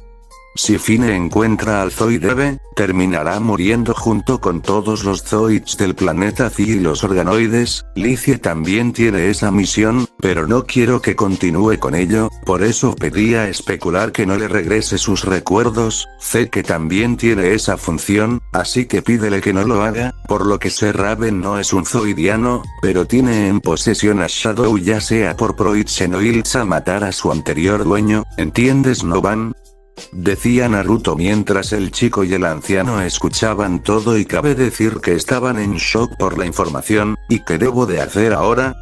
Si Fine encuentra al Zoidebe, terminará muriendo junto con todos los Zoids del planeta Zi y los organoides. Licia también tiene esa misión, pero no quiero que continúe con ello, por eso pedí a especular que no le regrese sus recuerdos. Sé que también tiene esa función, así que pídele que no lo haga. Por lo que sé, Raven no es un zoidiano, pero tiene en posesión a Shadow, ya sea por Proitzen o Ilsa matar a su anterior dueño, ¿entiendes, Noban? Decía Naruto mientras el chico y el anciano escuchaban todo, y cabe decir que estaban en shock por la información. ¿Y qué debo de hacer ahora?,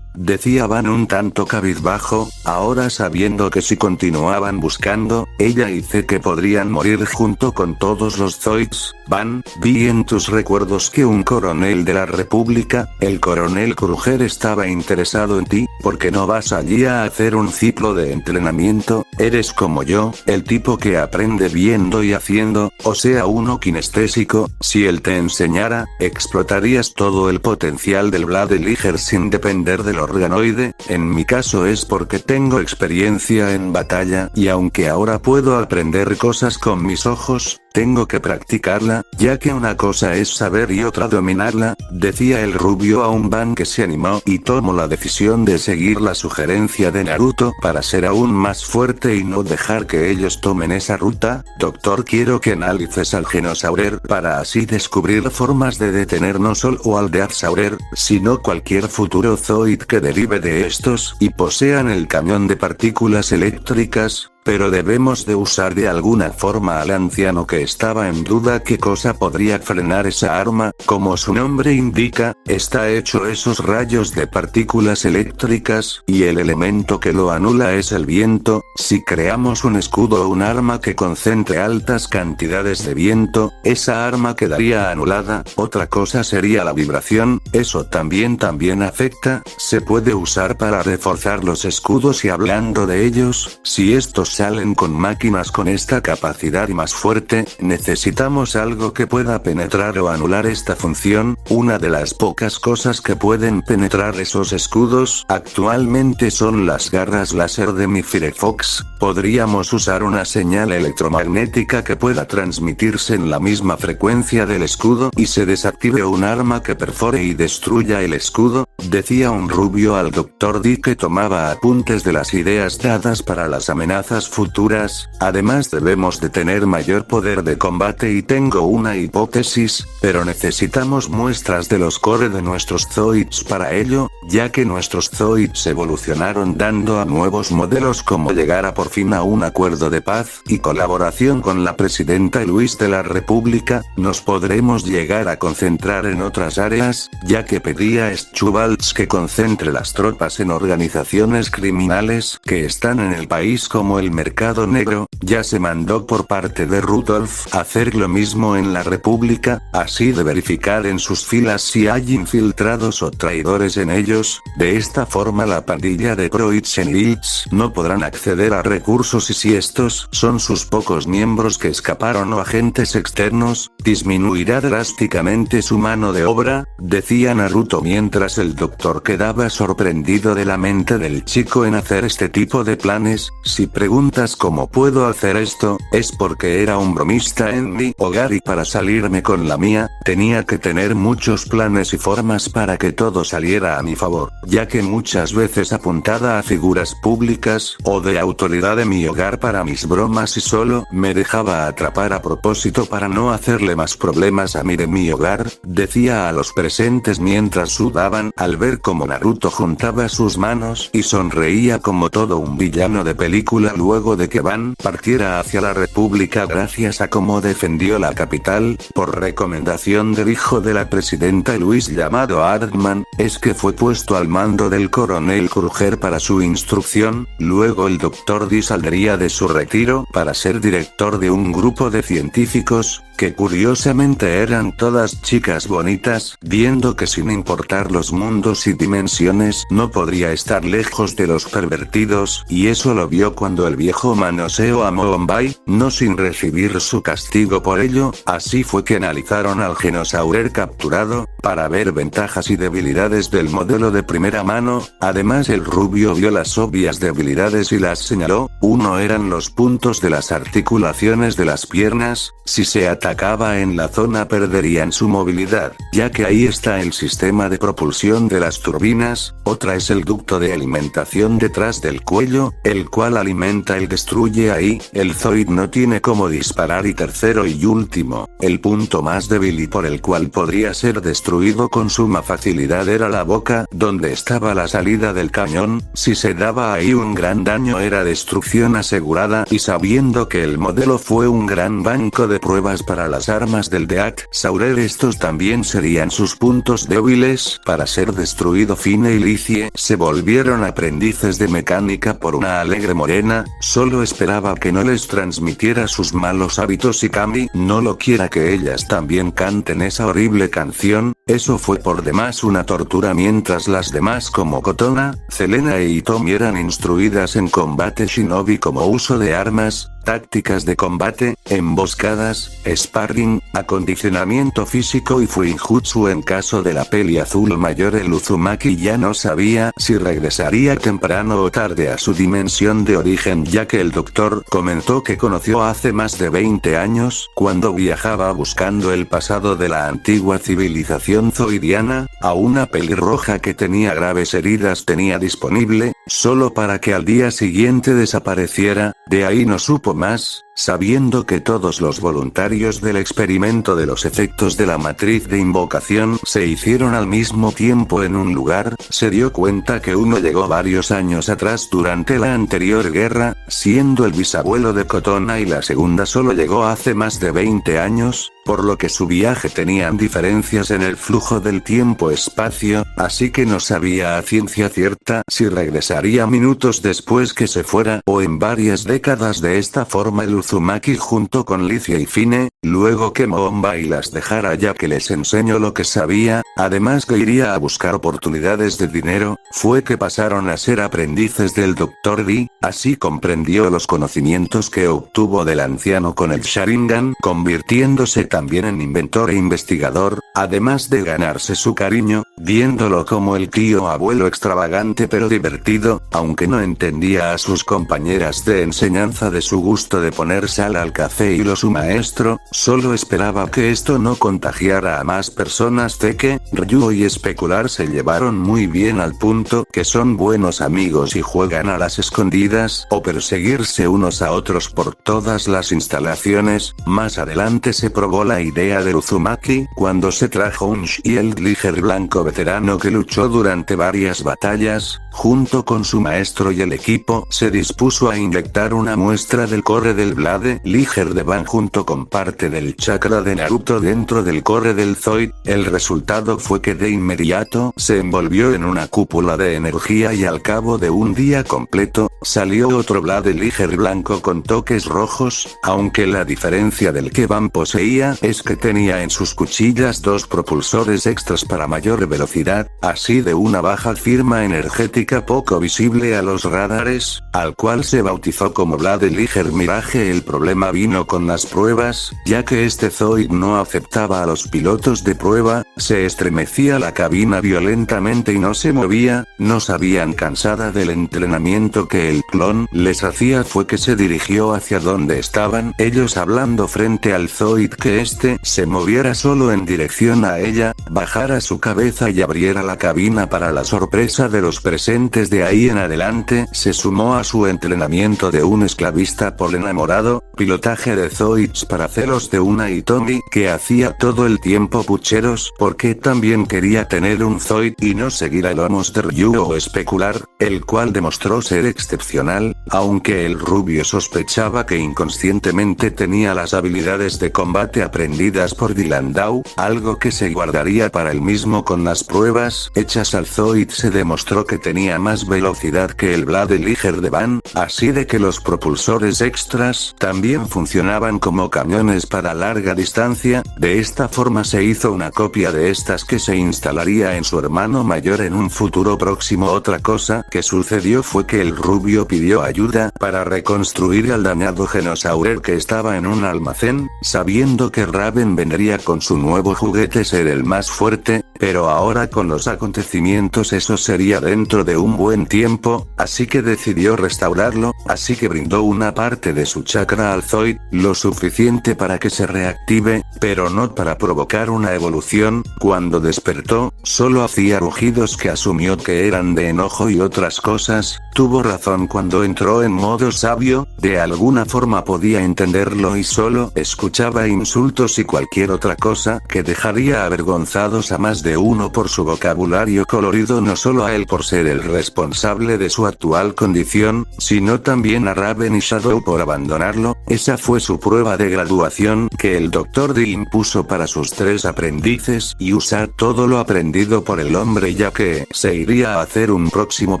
decía Van un tanto cabizbajo, ahora sabiendo que si continuaban buscando, ella y Zeke podrían morir junto con todos los Zoids. Van, vi en tus recuerdos que un coronel de la República, el coronel Kruger, estaba interesado en ti. ¿Por qué no vas allí a hacer un ciclo de entrenamiento? Eres como yo, el tipo que aprende viendo y haciendo, o sea, uno kinestésico. Si él te enseñara, explotarías todo el potencial del Blood Liger sin depender del organoide. En mi caso es porque tengo experiencia en batalla, y aunque ahora puedo aprender cosas con mis ojos, tengo que practicarla, ya que una cosa es saber y otra dominarla, decía el rubio a un Van que se animó y tomó la decisión de seguir la sugerencia de Naruto para ser aún más fuerte y no dejar que ellos tomen esa ruta. Doctor, quiero que analices al Genosaurer para así descubrir formas de detener no solo al Deathsaurer, sino cualquier futuro Zoid que derive de estos y posean el cañón de partículas eléctricas. Pero debemos de usar de alguna forma al anciano que estaba en duda qué cosa podría frenar esa arma. Como su nombre indica, está hecho esos rayos de partículas eléctricas, y el elemento que lo anula es el viento. Si creamos un escudo o un arma que concentre altas cantidades de viento, esa arma quedaría anulada. Otra cosa sería la vibración, eso también afecta. Se puede usar para reforzar los escudos, y hablando de ellos, si estos salen con máquinas con esta capacidad y más fuerte, necesitamos algo que pueda penetrar o anular esta función. Una de las pocas cosas que pueden penetrar esos escudos actualmente son las garras láser de mi Firefox. Podríamos usar una señal electromagnética que pueda transmitirse en la misma frecuencia del escudo y se desactive un arma que perfore y destruya el escudo, decía un rubio al Dr. D que tomaba apuntes de las ideas dadas para las amenazas pruebas futuras. Además debemos de tener mayor poder de combate y tengo una hipótesis, pero necesitamos muestras de los core de nuestros Zoids para ello, ya que nuestros Zoids evolucionaron dando a nuevos modelos como llegar a por fin a un acuerdo de paz y colaboración con la presidenta Luis de la República, nos podremos llegar a concentrar en otras áreas, ya que pedía Schwartz que concentre las tropas en organizaciones criminales que están en el país como el mercado negro, ya se mandó por parte de Rudolf hacer lo mismo en la República, así de verificar en sus filas si hay infiltrados o traidores en ellos, de esta forma la pandilla de Proitzenitz no podrán acceder a recursos y si estos son sus pocos miembros que escaparon o agentes externos, disminuirá drásticamente su mano de obra, decía Naruto mientras el doctor quedaba sorprendido de la mente del chico en hacer este tipo de planes. Si preguntas cómo puedo hacer esto, es porque era un bromista en mi hogar y para salirme con la mía, tenía que tener muchos planes y formas para que todo saliera a mi favor, ya que muchas veces apuntada a figuras públicas o de autoridad de mi hogar para mis bromas y solo me dejaba atrapar a propósito para no hacerle más problemas a mí de mi hogar, decía a los presentes mientras sudaban al ver cómo Naruto juntaba sus manos y sonreía como todo un villano de película luego de que Van partiera hacia la República gracias a cómo defendió la capital, por recomendación del hijo de la presidenta Luis llamado Hartman, es que fue puesto al mando del coronel Kruger para su instrucción, luego el Dr. D saldría de su retiro para ser director de un grupo de científicos, que curiosamente eran todas chicas bonitas, viendo que sin importar los mundos y dimensiones no podría estar lejos de los pervertidos, y eso lo vio cuando el viejo manoseó a Moonbai, no sin recibir su castigo por ello, así fue que analizaron al Genosaurer capturado, para ver ventajas y debilidades del modelo de primera mano, además el rubio vio las obvias debilidades y las señaló, uno eran los puntos de las articulaciones de las piernas, si se atacaba en la zona perderían su movilidad, ya que ahí está el sistema de propulsión de las turbinas, otra es el ducto de alimentación detrás del cuello, el cual alimenta y destruye ahí, el Zoid no tiene cómo disparar y tercero y último, el punto más débil y por el cual podría ser destruido con suma facilidad era la boca, donde estaba la salida del cañón, si se daba ahí un gran daño era destrucción asegurada y sabiendo que el modelo fue un gran banco de pruebas para las armas del Death Saurer estos también serían sus puntos débiles, para ser destruido Fine y Licie se volvieron aprendices de mecánica por una alegre morena, solo esperaba que no les transmitiera sus malos hábitos y Kami no lo quiera que ellas también canten esa horrible canción, eso fue por demás una tortura mientras las demás como Kotona, Selena e Hitomi eran instruidas en combate shinobi como uso de armas, tácticas de combate, emboscadas, sparring, acondicionamiento físico y fuinjutsu en caso de la peli azul mayor el Uzumaki ya no sabía si regresaría temprano o tarde a su dimensión de origen ya que el doctor comentó que conoció hace más de 20 años cuando viajaba buscando el pasado de la antigua civilización zoidiana, a una pelirroja que tenía graves heridas tenía disponible, solo para que al día siguiente desapareciera, de ahí no supo más, sabiendo que todos los voluntarios del experimento de los efectos de la matriz de invocación se hicieron al mismo tiempo en un lugar, se dio cuenta que uno llegó varios años atrás durante la anterior guerra, siendo el bisabuelo de Kotona y la segunda solo llegó hace más de 20 años, por lo que su viaje tenían diferencias en el flujo del tiempo-espacio, así que no sabía a ciencia cierta si regresaría minutos después que se fuera o en varias décadas de esta forma el Uzumaki junto con Licia y Fine, luego que Moonbai las dejara ya que les enseñó lo que sabía, además que iría a buscar oportunidades de dinero, fue que pasaron a ser aprendices del Dr. D, así comprendió los conocimientos que obtuvo del anciano con el Sharingan, convirtiéndose también en inventor e investigador, además de ganarse su cariño, viéndolo como el tío abuelo extravagante pero divertido, aunque no entendía a sus compañeras de enseñanza de su gusto de poner sal al café y su maestro, solo esperaba que esto no contagiara a más personas. Zeke, Ryuo y Especular se llevaron muy bien al punto que son buenos amigos y juegan a las escondidas o perseguirse unos a otros por todas las instalaciones. Más adelante se probó la idea de Uzumaki, cuando se trajo un Shield Liger blanco veterano que luchó durante varias batallas, junto con su maestro, y el equipo se dispuso a inyectar una muestra del core del Blade Liger de Ban junto con parte del chakra de Naruto dentro del core del Zoid. El resultado fue que de inmediato se envolvió en una cúpula de energía y al cabo de un día completo, salió otro Blade Liger blanco con toques rojos, aunque la diferencia del que Ban poseía es que tenía en sus cuchillas dos propulsores extras para mayor velocidad, así de una baja firma energética poco visible a los radares, al cual se bautizó como Blade Liger Mirage. El problema vino con las pruebas, ya que este Zoid no aceptaba a los pilotos de prueba, se estremecía la cabina violentamente y no se movía. No sabían, cansada del entrenamiento que el clon les hacía, fue que se dirigió hacia donde estaban ellos hablando frente al Zoid, que este se moviera solo en dirección a ella, bajara su cabeza y abriera la cabina. Para la sorpresa de los presentes, de ahí en adelante se sumó a su entrenamiento de un esclavista por enamorado, pilotaje de Zoids para celos de una Hitomi que hacía todo el tiempo pucheros porque también quería tener un Zoid y no seguir a lomos de Ryuo o Especular, el cual demostró ser excepcional, aunque el rubio sospechaba que inconscientemente tenía las habilidades de combate aprendidas por Dilandau, algo que se guardaría para él mismo. Con las pruebas hechas al Zoid se demostró que tenía más velocidad que el Blade Liger de Ban, así de que los propulsores extras también funcionaban como cañones para larga distancia. De esta forma se hizo una copia de estas que se instalaría en su hermano mayor en un futuro próximo. Otra cosa que sucedió fue que el rubio pidió ayuda para reconstruir al dañado Genosaurer que estaba en un almacén, sabiendo que Raven vendría con su nuevo juguete ser el más fuerte, pero ahora con los acontecimientos eso sería dentro de un buen tiempo, así que decidió restaurarlo, así que brindó una parte de su chakra al Zoid, lo suficiente para que se reactive, pero no para provocar una evolución. Cuando despertó, solo hacía rugidos que asumió que eran de enojo y otras cosas. Tuvo razón cuando entró en modo sabio, de alguna forma podía entenderlo y solo escuchaba insultos y cualquier otra cosa que dejaría avergonzados a más de uno por su vocabulario colorido, no solo a él por ser el responsable de su actual condición, sino también a Raven y Shadow por abandonarlo. Esa fue su prueba de graduación que el Dr. D impuso para sus 3 aprendices, y usar todo lo aprendido por el hombre, ya que se iría a hacer un próximo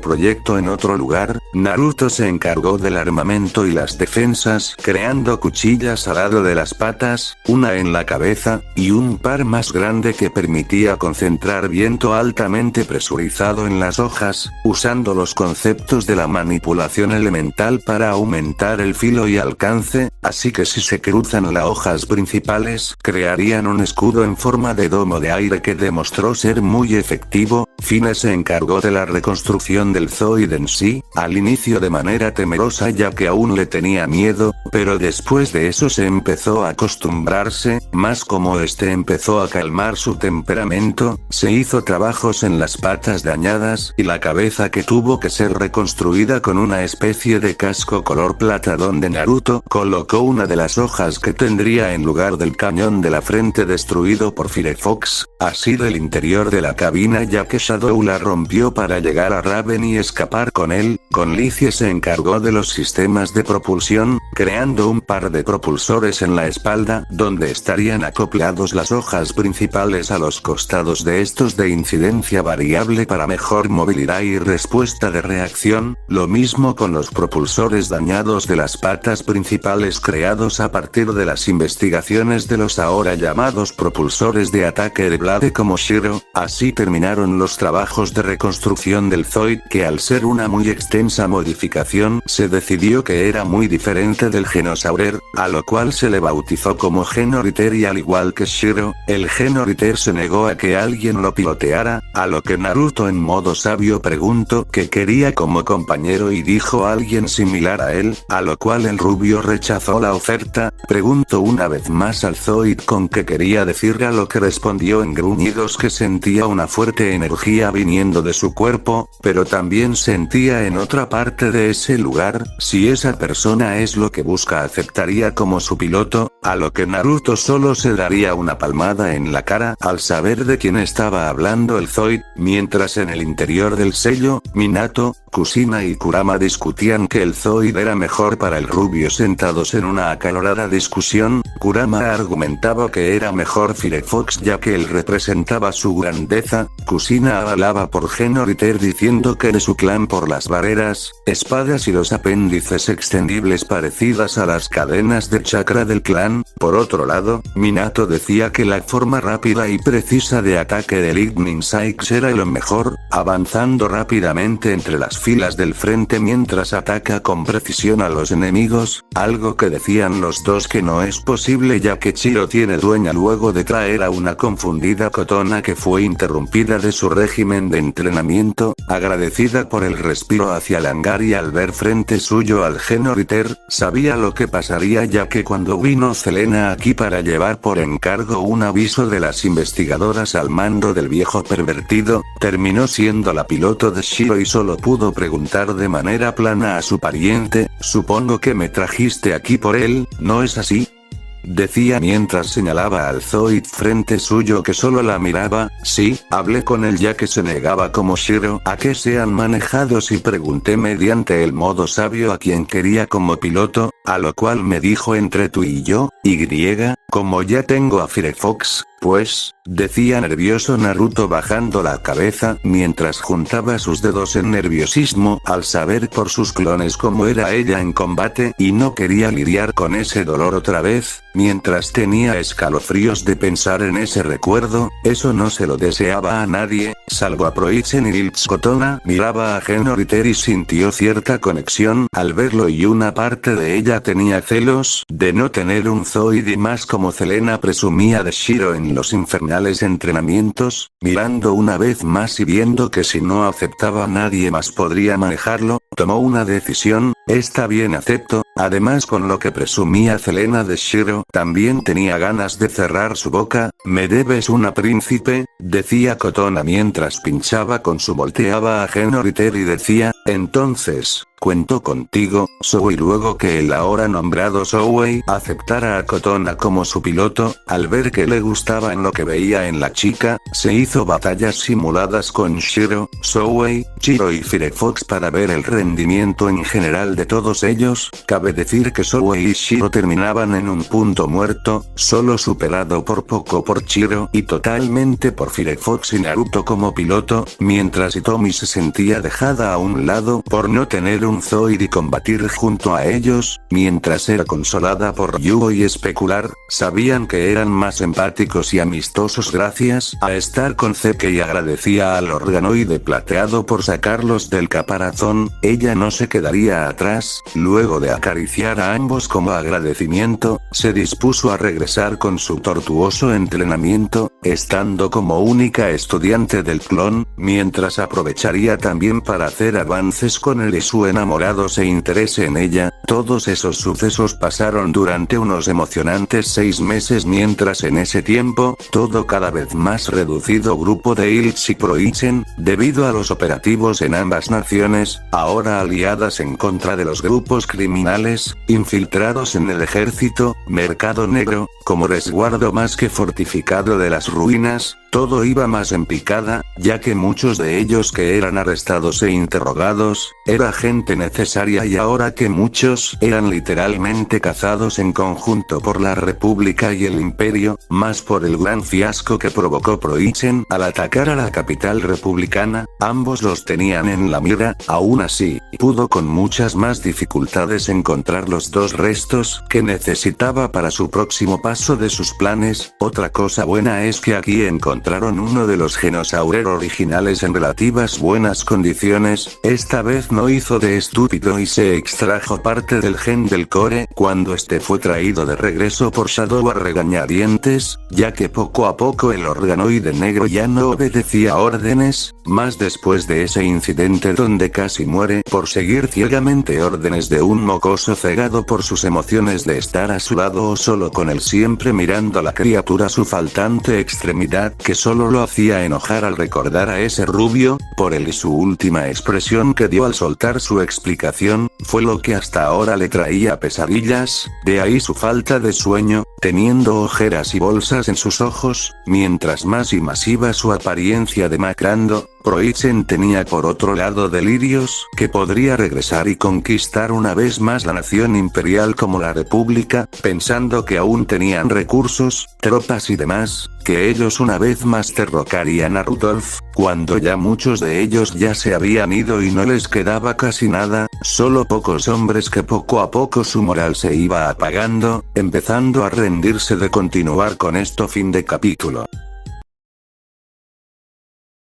proyecto en otro lugar. Naruto se encargó del armamento y las defensas, creando cuchillas al lado de las patas, una en la cabeza, y un par más grande que permitía concentrar viento altamente presurizado en las hojas, usando los conceptos de la manipulación elemental para aumentar el filo y alcance, así que si se cruzan las hojas principales, crearían un escudo en forma de domo de aire que demostró ser muy efectivo. Fine se encargó de la reconstrucción del Zoid en sí, al inicio de manera temerosa ya que aún le tenía miedo, pero después de eso se empezó a acostumbrarse, más como este empezó a calmar su temperamento, se hizo trabajos en las patas dañadas y la cabeza que tuvo que ser reconstruida con una especie de casco color plata donde Naruto colocó una de las hojas que tendría en lugar del cañón de la frente destruido por Firefox, así del interior de la cabina, ya que Shadow la rompió para llegar a Raven y escapar con él. Con Licie se encargó de los sistemas de propulsión, creando un par de propulsores en la espalda, donde estarían acoplados las hojas principales a los costados de estos de incidencia variable para mejor movilidad y respuesta de reacción. Lo mismo con los propulsores dañados de las patas principales creados a partir de las investigaciones de los ahora llamados propulsores de ataque de Blade como Shiro. Así terminaron los trabajos de reconstrucción del Zoid, que al ser una muy extensa esa modificación se decidió que era muy diferente del Genosaurer, a lo cual se le bautizó como Genoriter y al igual que Shiro, el Genoriter se negó a que alguien lo piloteara, a lo que Naruto en modo sabio preguntó qué quería como compañero y dijo alguien similar a él, a lo cual el rubio rechazó la oferta, preguntó una vez más al Zoid con qué quería decir, a lo que respondió en gruñidos que sentía una fuerte energía viniendo de su cuerpo, pero también sentía en otra parte de ese lugar, si esa persona es lo que busca aceptaría como su piloto, a lo que Naruto solo se daría una palmada en la cara al saber de quién estaba hablando el Zoid, mientras en el interior del sello, Minato, Kushina y Kurama discutían que el Zoid era mejor para el rubio. Sentados en una acalorada discusión, Kurama argumentaba que era mejor Firefox ya que él representaba su grandeza, Kushina avalaba por Genoriter diciendo que de su clan por las barreras, espadas y los apéndices extendibles parecidas a las cadenas de chakra del clan. Por otro lado, Minato decía que la forma rápida y precisa de ataque de Lightning Sykes era lo mejor, avanzando rápidamente entre las filas del frente mientras ataca con precisión a los enemigos, algo que decían los dos que no es posible ya que Chiro tiene dueña luego de traer a una confundida Kotona que fue interrumpida de su régimen de entrenamiento, agradecida por el respiro hacia el hangar y al ver frente suyo al Genoriter, sabía lo que pasaría ya que cuando vino Selena aquí para llevar por encargo un aviso de las investigadoras al mando del viejo pervertido, terminó siendo la piloto de Shiro y solo pudo preguntar de manera plana a su pariente, supongo que me trajiste aquí por él, ¿no es así? Decía mientras señalaba al Zoid frente suyo que solo la miraba. Sí, hablé con él ya que se negaba como Shiro a que sean manejados y pregunté mediante el modo sabio a quien quería como piloto, a lo cual me dijo entre tú y yo, como ya tengo a Firefox, pues, decía nervioso Naruto bajando la cabeza mientras juntaba sus dedos en nerviosismo al saber por sus clones cómo era ella en combate y no quería lidiar con ese dolor otra vez, mientras tenía escalofríos de pensar en ese recuerdo, eso no se lo deseaba a nadie, salvo a Proizen y Iltz Kotona. Miraba a Genoriter y sintió cierta conexión al verlo y una parte de ella tenía celos de no tener un Zoid y más como Selena presumía de Shiro en los infernales entrenamientos, mirando una vez más y viendo que si no aceptaba nadie más podría manejarlo, tomó una decisión, está bien acepto, además con lo que presumía Selena de Shiro también tenía ganas de cerrar su boca, me debes una príncipe, decía Kotona mientras pinchaba con su volteaba a Genoriter y decía, entonces, cuento contigo, Zoe. Luego que el ahora nombrado Zoe aceptara a Kotona como su piloto, al ver que le gustaba en lo que veía en la chica, se hizo batallas simuladas con Shiro, Zoe, Chiro y Firefox para ver el rendimiento en general de todos ellos. Cabe decir que Zoe y Shiro terminaban en un punto muerto, solo superado por poco por Chiro y totalmente por Firefox y Naruto como piloto, mientras Hitomi se sentía dejada a un lado por no tener un Zoid y combatir junto a ellos, mientras era consolada por Yugo y especular, sabían que eran más empáticos y amistosos gracias a estar con Zeke y agradecía al organoide plateado por sacarlos del caparazón, ella no se quedaría atrás, luego de acariciar a ambos como agradecimiento, se dispuso a regresar con su tortuoso entrenamiento, estando como única estudiante del clon, mientras aprovecharía también para hacer avances con él y su enamorado se interese en ella. Todos esos sucesos pasaron durante unos emocionantes 6 meses mientras en ese tiempo, todo cada vez más reducido grupo de Iltz y Proizen, debido a los operativos en ambas naciones, ahora aliadas en contra de los grupos criminales, infiltrados en el ejército, mercado negro, como resguardo más que fortificado de las ruinas, todo iba más en picada, ya que muchos de ellos que eran arrestados e interrogados, era gente necesaria y ahora que muchos eran literalmente cazados en conjunto por la República y el Imperio, más por el gran fiasco que provocó Proizen al atacar a la capital republicana, ambos los tenían en la mira, aún así, pudo con muchas más dificultades encontrar los 2 restos que necesitaba para su próximo paso de sus planes. Otra cosa buena es que aquí encontró encontraron uno de los Genosaurer originales en relativas buenas condiciones, esta vez no hizo de estúpido y se extrajo parte del gen del core cuando este fue traído de regreso por Shadow a regañadientes, ya que poco a poco el organoide negro ya no obedecía órdenes, más después de ese incidente donde casi muere por seguir ciegamente órdenes de un mocoso cegado por sus emociones de estar a su lado o solo con él siempre mirando a la criatura su faltante extremidad que solo lo hacía enojar al recordar a ese rubio, por él y su última expresión que dio al soltar su explicación, fue lo que hasta ahora le traía pesadillas, de ahí su falta de sueño, teniendo ojeras y bolsas en sus ojos, mientras más y más iba su apariencia demacrando. Proichen tenía por otro lado delirios que podría regresar y conquistar una vez más la nación imperial como la república, pensando que aún tenían recursos, tropas y demás, que ellos una vez más derrocarían a Rudolf, cuando ya muchos de ellos ya se habían ido y no les quedaba casi nada, solo pocos hombres que poco a poco su moral se iba apagando, empezando a rendirse de continuar con esto. Fin de capítulo.